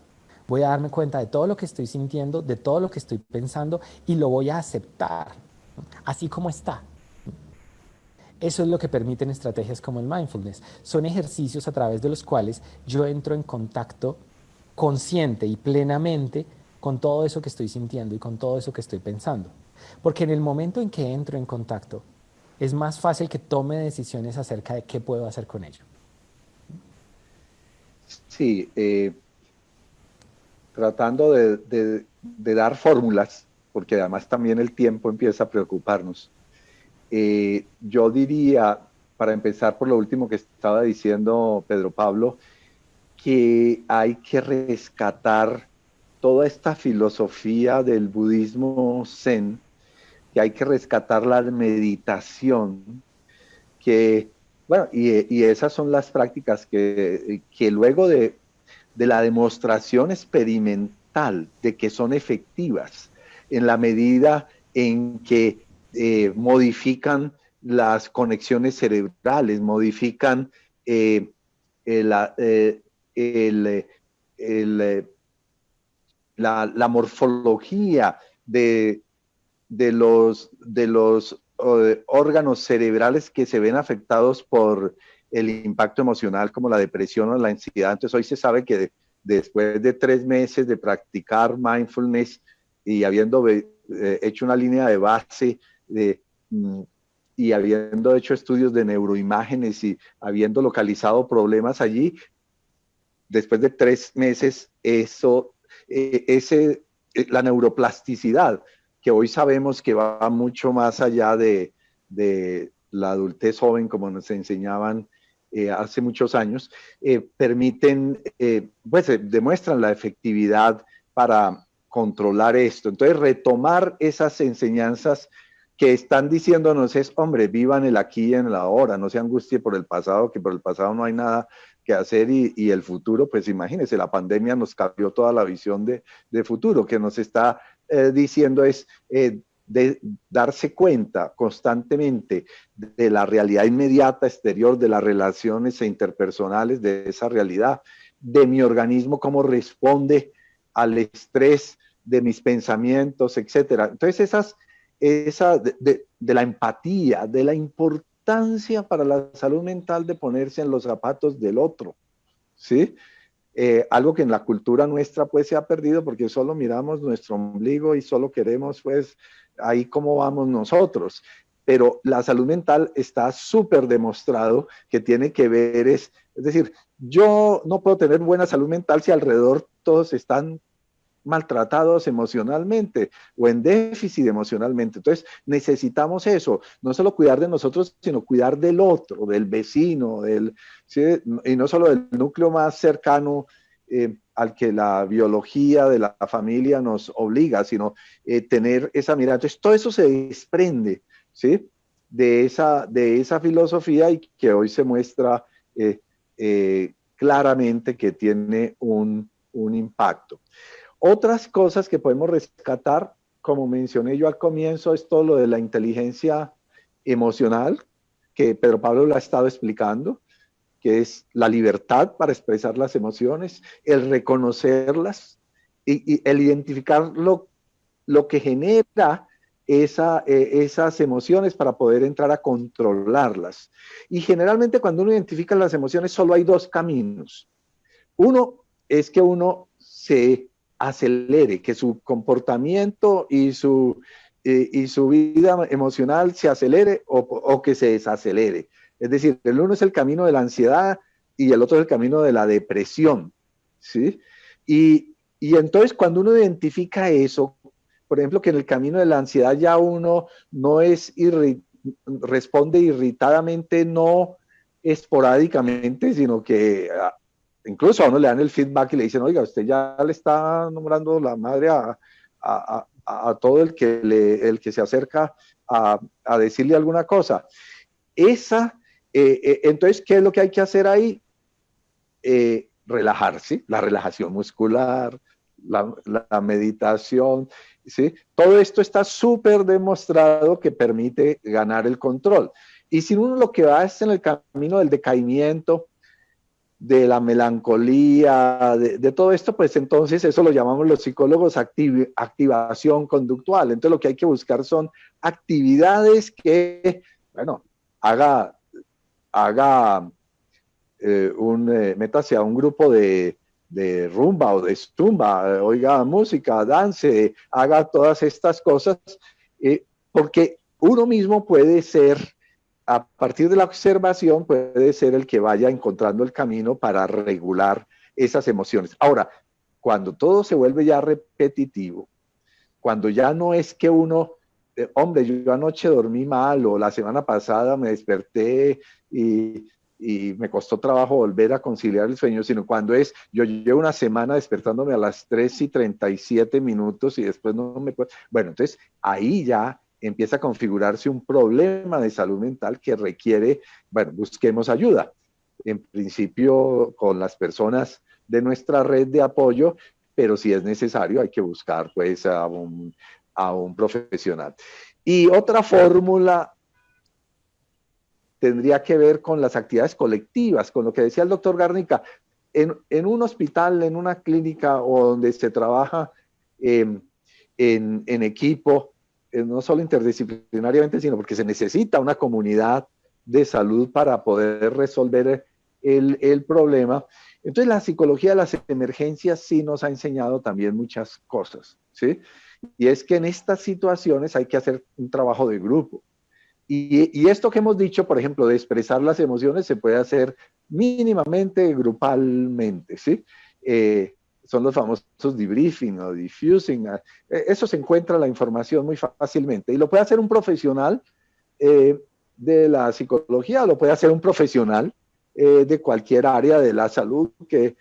voy a darme cuenta de todo lo que estoy sintiendo, de todo lo que estoy pensando, y lo voy a aceptar, ¿no?, así como está. Eso es lo que permiten estrategias como el mindfulness. Son ejercicios a través de los cuales yo entro en contacto consciente y plenamente con todo eso que estoy sintiendo y con todo eso que estoy pensando. Porque en el momento en que entro en contacto, es más fácil que tome decisiones acerca de qué puedo hacer con ello. Sí, tratando de dar fórmulas, porque además también el tiempo empieza a preocuparnos. Yo diría, para empezar por lo último que estaba diciendo Pedro Pablo, que hay que rescatar toda esta filosofía del budismo zen, que hay que rescatar la meditación, que, bueno, y esas son las prácticas que luego de la demostración experimental de que son efectivas en la medida en que modifican las conexiones cerebrales, modifican el, el, el, la morfología de los órganos cerebrales que se ven afectados por el impacto emocional, como la depresión o la ansiedad. Entonces hoy se sabe que después de 3 meses de practicar mindfulness y habiendo hecho una línea de base y habiendo hecho estudios de neuroimágenes y habiendo localizado problemas allí, después de 3 meses la neuroplasticidad que hoy sabemos que va mucho más allá de la adultez joven, como nos enseñaban hace muchos años, permiten, pues demuestran la efectividad para controlar esto. Entonces, retomar esas enseñanzas que están diciéndonos es, hombre, vivan el aquí y en el ahora, no se angustie por el pasado, que por el pasado no hay nada que hacer y el futuro, pues imagínense, la pandemia nos cambió toda la visión de futuro, que nos está diciendo es de darse cuenta constantemente de la realidad inmediata exterior, de las relaciones interpersonales, de esa realidad, de mi organismo, cómo responde al estrés, de mis pensamientos, etcétera. Entonces, de la empatía, de la importancia para la salud mental de ponerse en los zapatos del otro, ¿sí? Algo que en la cultura nuestra pues se ha perdido porque solo miramos nuestro ombligo y solo queremos pues ahí cómo vamos nosotros. Pero la salud mental está súper demostrado que tiene que ver es decir, yo no puedo tener buena salud mental si alrededor todos están maltratados emocionalmente o en déficit emocionalmente. Entonces necesitamos eso, no solo cuidar de nosotros, sino cuidar del otro, del vecino, ¿sí? Y no solo del núcleo más cercano al que la biología de la familia nos obliga, sino tener esa mirada. Entonces todo eso se desprende, ¿sí? de esa filosofía y que hoy se muestra claramente que tiene un impacto. Otras cosas que podemos rescatar, como mencioné yo al comienzo, es todo lo de la inteligencia emocional, que Pedro Pablo lo ha estado explicando, que es la libertad para expresar las emociones, el reconocerlas y el identificar lo que genera esas emociones para poder entrar a controlarlas. Y generalmente cuando uno identifica las emociones solo hay dos caminos. Uno es que uno se acelere, que su comportamiento y su vida emocional se acelere o que se desacelere. Es decir, el uno es el camino de la ansiedad y el otro es el camino de la depresión, ¿sí? Y entonces cuando uno identifica eso, por ejemplo, que en el camino de la ansiedad ya uno no responde irritadamente, no esporádicamente, sino que incluso a uno le dan el feedback y le dicen, oiga, usted ya le está nombrando la madre a todo el que se acerca a decirle alguna cosa. Entonces, ¿qué es lo que hay que hacer ahí? Relajarse, la relajación muscular, la meditación, ¿sí? Todo esto está súper demostrado que permite ganar el control. Y si uno lo que va es en el camino del decaimiento, de la melancolía, de todo esto, pues entonces eso lo llamamos los psicólogos activación conductual. Entonces lo que hay que buscar son actividades que, bueno, métase a un grupo de rumba o de zumba, oiga música, dance, haga todas estas cosas, porque uno mismo puede ser, a partir de la observación, puede ser el que vaya encontrando el camino para regular esas emociones. Ahora, cuando todo se vuelve ya repetitivo, cuando ya no es que uno, hombre, yo anoche dormí mal o la semana pasada me desperté y me costó trabajo volver a conciliar el sueño, sino cuando es, yo llevo una semana despertándome a las 3:37 y después no me puedo. Bueno, entonces ahí ya empieza a configurarse un problema de salud mental que requiere, bueno, busquemos ayuda. En principio con las personas de nuestra red de apoyo, pero si es necesario hay que buscar pues a un profesional. Y otra fórmula tendría que ver con las actividades colectivas, con lo que decía el doctor Garnica. En un hospital, en una clínica o donde se trabaja en equipo, no solo interdisciplinariamente, sino porque se necesita una comunidad de salud para poder resolver el problema. Entonces la psicología de las emergencias sí nos ha enseñado también muchas cosas, ¿sí? Y es que en estas situaciones hay que hacer un trabajo de grupo. Y esto que hemos dicho, por ejemplo, de expresar las emociones, se puede hacer mínimamente grupalmente, ¿sí? son los famosos debriefing o diffusing. Eso se encuentra la información muy fácilmente y lo puede hacer un profesional de la psicología, lo puede hacer un profesional de cualquier área de la salud que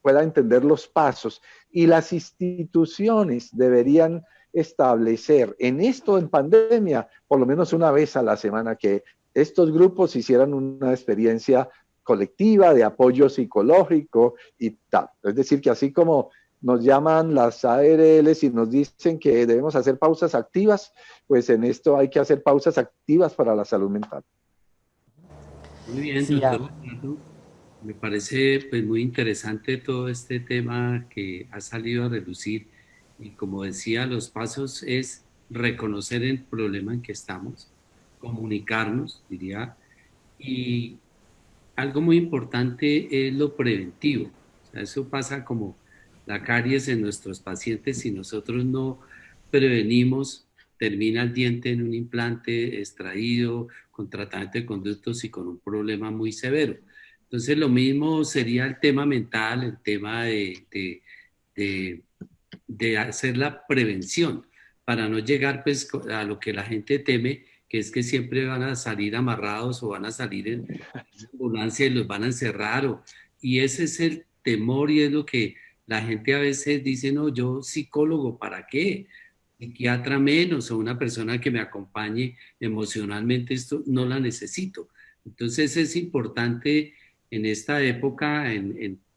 pueda entender los pasos. Y las instituciones deberían establecer en esto, en pandemia, por lo menos una vez a la semana, que estos grupos hicieran una experiencia colectiva de apoyo psicológico y tal. Es decir, que así como nos llaman las ARLs y nos dicen que debemos hacer pausas activas, pues en esto hay que hacer pausas activas para la salud mental. Muy bien, Sí, doctor Ricardo. Me parece pues muy interesante todo este tema que ha salido a relucir y como decía, los pasos es reconocer el problema en que estamos, comunicarnos, diría, y algo muy importante es lo preventivo. O sea, eso pasa como la caries en nuestros pacientes. Si nosotros no prevenimos, termina el diente en un implante extraído, con tratamiento de conductos y con un problema muy severo. Entonces, lo mismo sería el tema mental, el tema de, de hacer la prevención para no llegar pues, a lo que la gente teme, que es que siempre van a salir amarrados o van a salir en ambulancia y los van a encerrar. Y ese es el temor y es lo que la gente a veces dice, no, yo psicólogo, ¿para qué? Psiquiatra menos o una persona que me acompañe emocionalmente, esto no la necesito. Entonces es importante en esta época,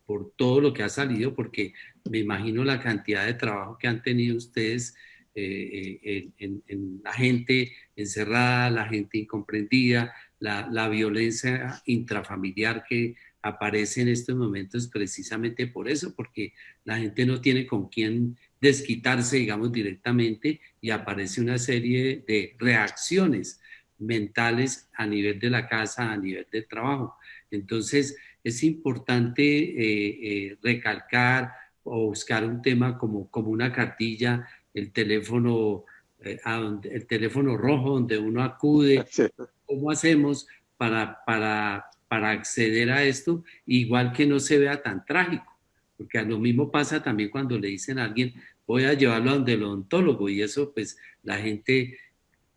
por todo lo que ha salido, porque me imagino la cantidad de trabajo que han tenido ustedes en la gente encerrada, la gente incomprendida, la violencia intrafamiliar que aparece en estos momentos precisamente por eso, porque la gente no tiene con quién desquitarse, digamos, directamente y aparece una serie de reacciones mentales a nivel de la casa, a nivel del trabajo. Entonces, es importante recalcar o buscar un tema como una cartilla, el teléfono, el teléfono rojo donde uno acude. Sí. ¿Cómo hacemos para acceder a esto? Igual que no se vea tan trágico, porque a lo mismo pasa también cuando le dicen a alguien, voy a llevarlo a donde el odontólogo, y eso pues la gente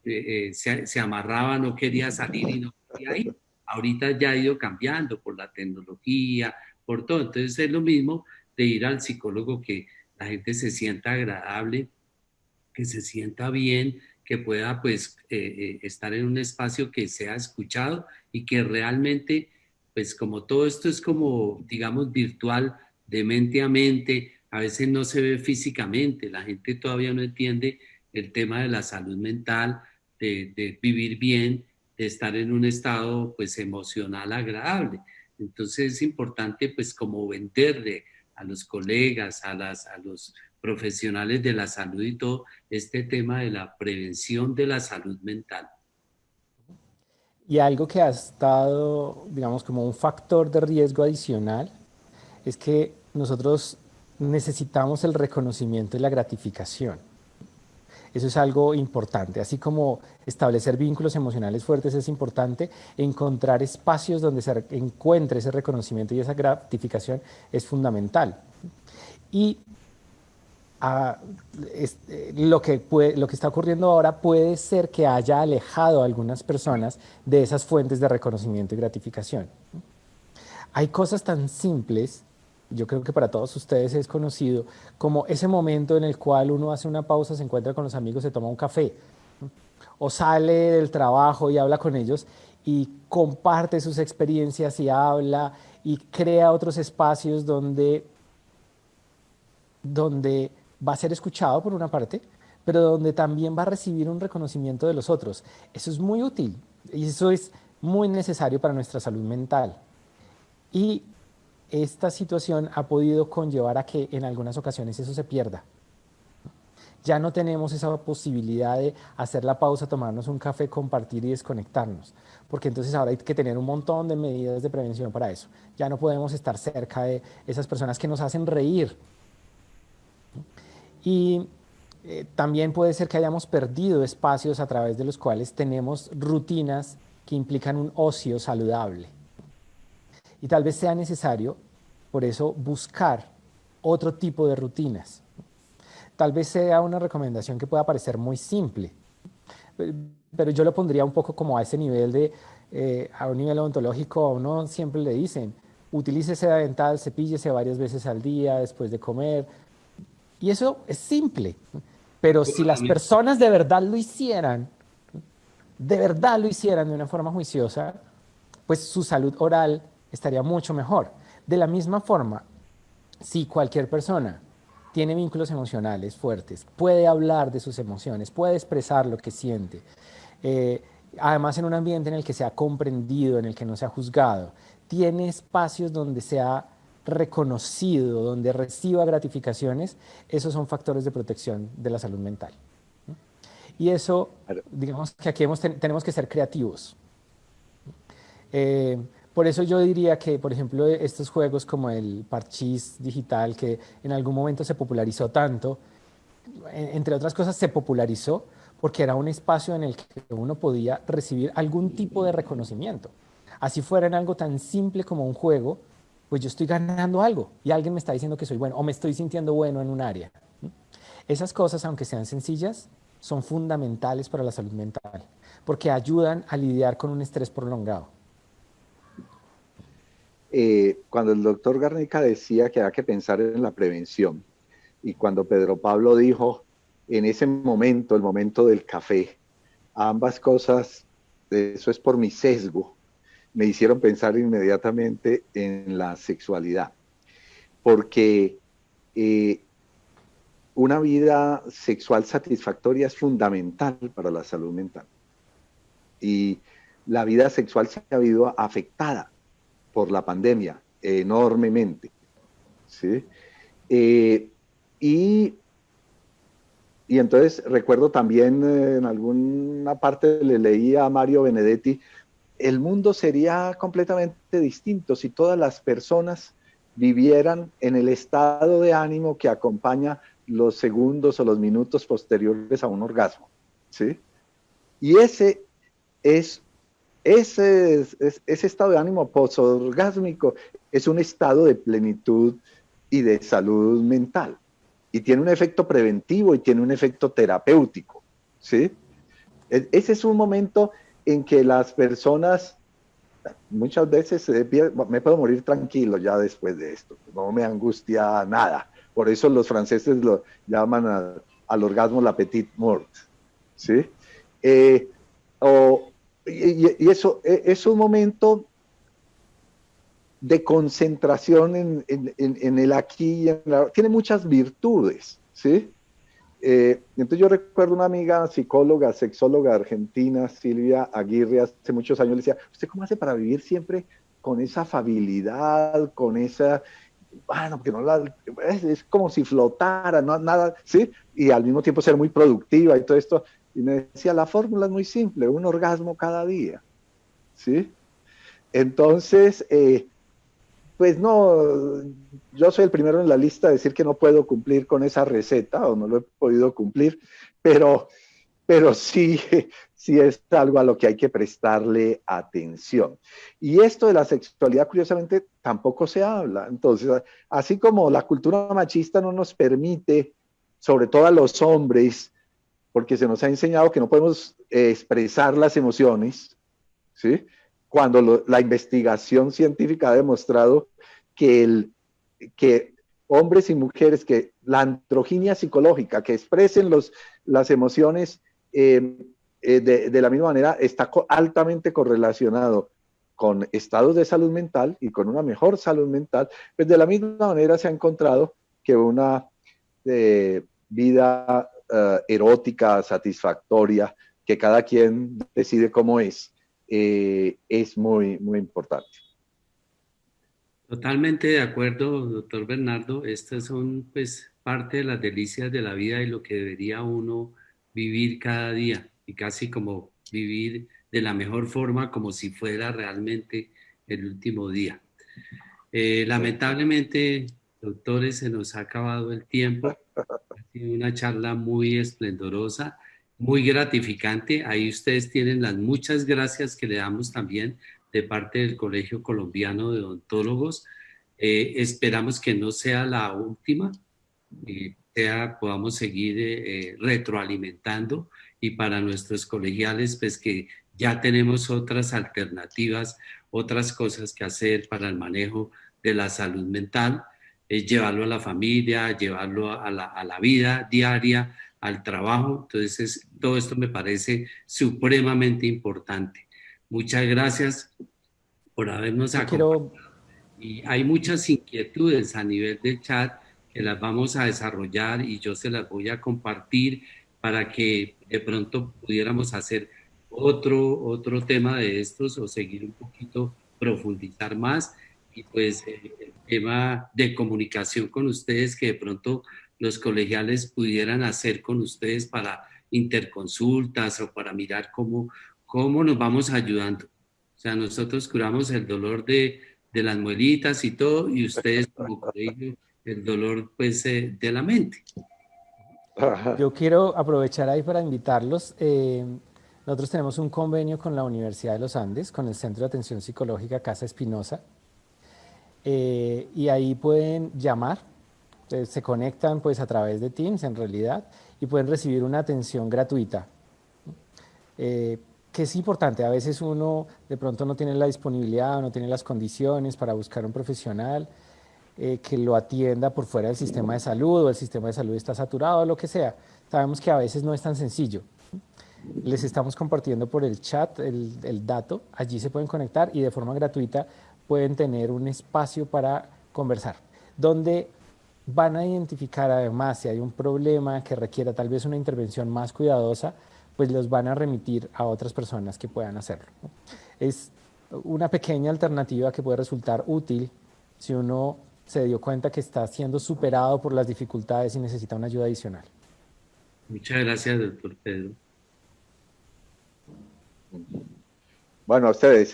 se amarraba, no quería salir y no quería ir. Ahorita ya ha ido cambiando por la tecnología, por todo. Entonces es lo mismo de ir al psicólogo, que la gente se sienta agradable, que se sienta bien, que pueda pues estar en un espacio que sea escuchado y que realmente, pues como todo esto es como, digamos, virtual, de mente a mente, a veces no se ve físicamente, la gente todavía no entiende el tema de la salud mental, de vivir bien, de estar en un estado pues emocional agradable. Entonces es importante pues como venderle a los colegas, a los profesionales de la salud y todo este tema de la prevención de la salud mental. y algo que ha estado, digamos, como un factor de riesgo adicional es que nosotros necesitamos el reconocimiento y la gratificación. Eso es algo importante. Así como establecer vínculos emocionales fuertes es importante, encontrar espacios donde se encuentre ese reconocimiento y esa gratificación es fundamental. Y lo que está ocurriendo ahora puede ser que haya alejado a algunas personas de esas fuentes de reconocimiento y gratificación. Hay cosas tan simples, yo creo que para todos ustedes es conocido, como ese momento en el cual uno hace una pausa, se encuentra con los amigos, se toma un café, o sale del trabajo y habla con ellos y comparte sus experiencias y habla y crea otros espacios donde va a ser escuchado por una parte, pero donde también va a recibir un reconocimiento de los otros. Eso es muy útil y eso es muy necesario para nuestra salud mental. Y esta situación ha podido conllevar a que en algunas ocasiones eso se pierda. Ya no tenemos esa posibilidad de hacer la pausa, tomarnos un café, compartir y desconectarnos, porque entonces ahora hay que tener un montón de medidas de prevención para eso. Ya no podemos estar cerca de esas personas que nos hacen reír. Y también puede ser que hayamos perdido espacios a través de los cuales tenemos rutinas que implican un ocio saludable. Y tal vez sea necesario, por eso, buscar otro tipo de rutinas. Tal vez sea una recomendación que pueda parecer muy simple, pero yo lo pondría un poco como a ese nivel de, a un nivel odontológico, a uno siempre le dicen, utilice seda dental, cepíllese varias veces al día después de comer. Y eso es simple, pero si las personas de verdad lo hicieran de una forma juiciosa, pues su salud oral estaría mucho mejor. De la misma forma, si cualquier persona tiene vínculos emocionales fuertes, puede hablar de sus emociones, puede expresar lo que siente, eh, además en un ambiente en el que sea comprendido, en el que no sea juzgado, tiene espacios donde sea reconocido, donde reciba gratificaciones, esos son factores de protección de la salud mental. Y eso, digamos que aquí tenemos que ser creativos. Eh, por eso yo diría que, por ejemplo, estos juegos como el parchís digital, que en algún momento se popularizó tanto, entre otras cosas se popularizó porque era un espacio en el que uno podía recibir algún tipo de reconocimiento. Así fuera en algo tan simple como un juego, pues yo estoy ganando algo y alguien me está diciendo que soy bueno o me estoy sintiendo bueno en un área. Esas cosas, aunque sean sencillas, son fundamentales para la salud mental porque ayudan a lidiar con un estrés prolongado. Cuando el doctor Garnica decía que hay que pensar en la prevención, y cuando Pedro Pablo dijo en ese momento, el momento del café, ambas cosas, eso es por mi sesgo, me hicieron pensar inmediatamente en la sexualidad, porque una vida sexual satisfactoria es fundamental para la salud mental. Y la vida sexual se ha habido afectada por la pandemia enormemente, ¿sí? Y entonces recuerdo también en alguna parte le leí a Mario Benedetti, el mundo sería completamente distinto si todas las personas vivieran en el estado de ánimo que acompaña los segundos o los minutos posteriores a un orgasmo, ¿sí? Y ese estado de ánimo posorgásmico es un estado de plenitud y de salud mental. Y tiene un efecto preventivo y tiene un efecto terapéutico, ¿sí? Ese es un momento en que las personas muchas veces me puedo morir tranquilo ya después de esto, no me angustia nada. Por eso los franceses lo llaman al orgasmo la petite mort, ¿sí? Eh, o, y eso es un momento de concentración en el aquí y en la... Tiene muchas virtudes, ¿sí? Entonces yo recuerdo una amiga psicóloga, sexóloga argentina, Silvia Aguirre, hace muchos años, le decía, ¿usted cómo hace para vivir siempre con esa afabilidad, con esa, bueno, porque no la, es como si flotara, no nada, ¿sí? Y al mismo tiempo ser muy productiva y todo esto. Y me decía, la fórmula es muy simple, un orgasmo cada día, ¿sí? Entonces, pues no, yo soy el primero en la lista de decir que no puedo cumplir con esa receta o no lo he podido cumplir, pero, pero sí, sí es algo a lo que hay que prestarle atención. Y esto de la sexualidad, curiosamente, tampoco se habla. Entonces, así como la cultura machista no nos permite, sobre todo a los hombres, porque se nos ha enseñado que no podemos expresar las emociones, ¿sí? Cuando la investigación científica ha demostrado que, que hombres y mujeres, que la androginia psicológica, que expresen las emociones de la misma manera, está altamente correlacionado con estados de salud mental y con una mejor salud mental, pues de la misma manera se ha encontrado que una vida erótica, satisfactoria, que cada quien decide cómo es muy, muy importante. Totalmente de acuerdo, doctor Bernardo. Estas son pues parte de las delicias de la vida y lo que debería uno vivir cada día y casi como vivir de la mejor forma como si fuera realmente el último día. Lamentablemente, doctores, se nos ha acabado el tiempo. Ha sido una charla muy esplendorosa, muy gratificante. Ahí ustedes tienen las muchas gracias que le damos también de parte del Colegio Colombiano de Odontólogos. Esperamos que no sea la última, podamos seguir retroalimentando, y para nuestros colegiales, pues que ya tenemos otras alternativas, otras cosas que hacer para el manejo de la salud mental, llevarlo a la familia, llevarlo a la vida diaria, al trabajo. Entonces, todo esto me parece supremamente importante. Muchas gracias por habernos Yo acompañado. quiero, Y hay muchas inquietudes a nivel del chat que las vamos a desarrollar y yo se las voy a compartir para que de pronto pudiéramos hacer otro tema de estos o seguir un poquito, profundizar más. Y pues el tema de comunicación con ustedes que de pronto los colegiales pudieran hacer con ustedes para interconsultas o para mirar cómo nos vamos ayudando. O sea, nosotros curamos el dolor de las muelitas y todo, y ustedes como colegio el dolor pues de la mente. yo quiero aprovechar ahí para invitarlos. Nosotros tenemos un convenio con la Universidad de los Andes, con el Centro de Atención Psicológica Casa Espinosa, y ahí pueden llamar, se conectan pues a través de Teams en realidad, y pueden recibir una atención gratuita. Que es importante, a veces uno de pronto no tiene la disponibilidad o no tiene las condiciones para buscar un profesional que lo atienda por fuera del sistema de salud, o el sistema de salud está saturado o lo que sea. Sabemos que a veces no es tan sencillo. Les estamos compartiendo por el chat el dato, allí se pueden conectar y de forma gratuita pueden tener un espacio para conversar, donde van a identificar además si hay un problema que requiera tal vez una intervención más cuidadosa, pues los van a remitir a otras personas que puedan hacerlo, ¿no? Es una pequeña alternativa que puede resultar útil si uno se dio cuenta que está siendo superado por las dificultades y necesita una ayuda adicional. Muchas gracias, doctor Pedro. Bueno, a ustedes,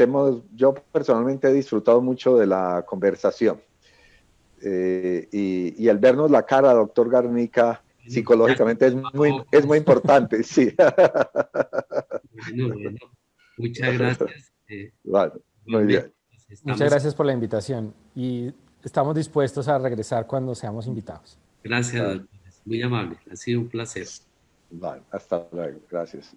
yo personalmente he disfrutado mucho de la conversación. Y el vernos la cara, doctor Garnica, psicológicamente es muy importante, sí. Bueno, muchas gracias. Bueno, muy bien. Muchas gracias por la invitación y estamos dispuestos a regresar cuando seamos invitados. Gracias, doctor. Muy amable. Ha sido un placer. Vale, hasta luego. Gracias.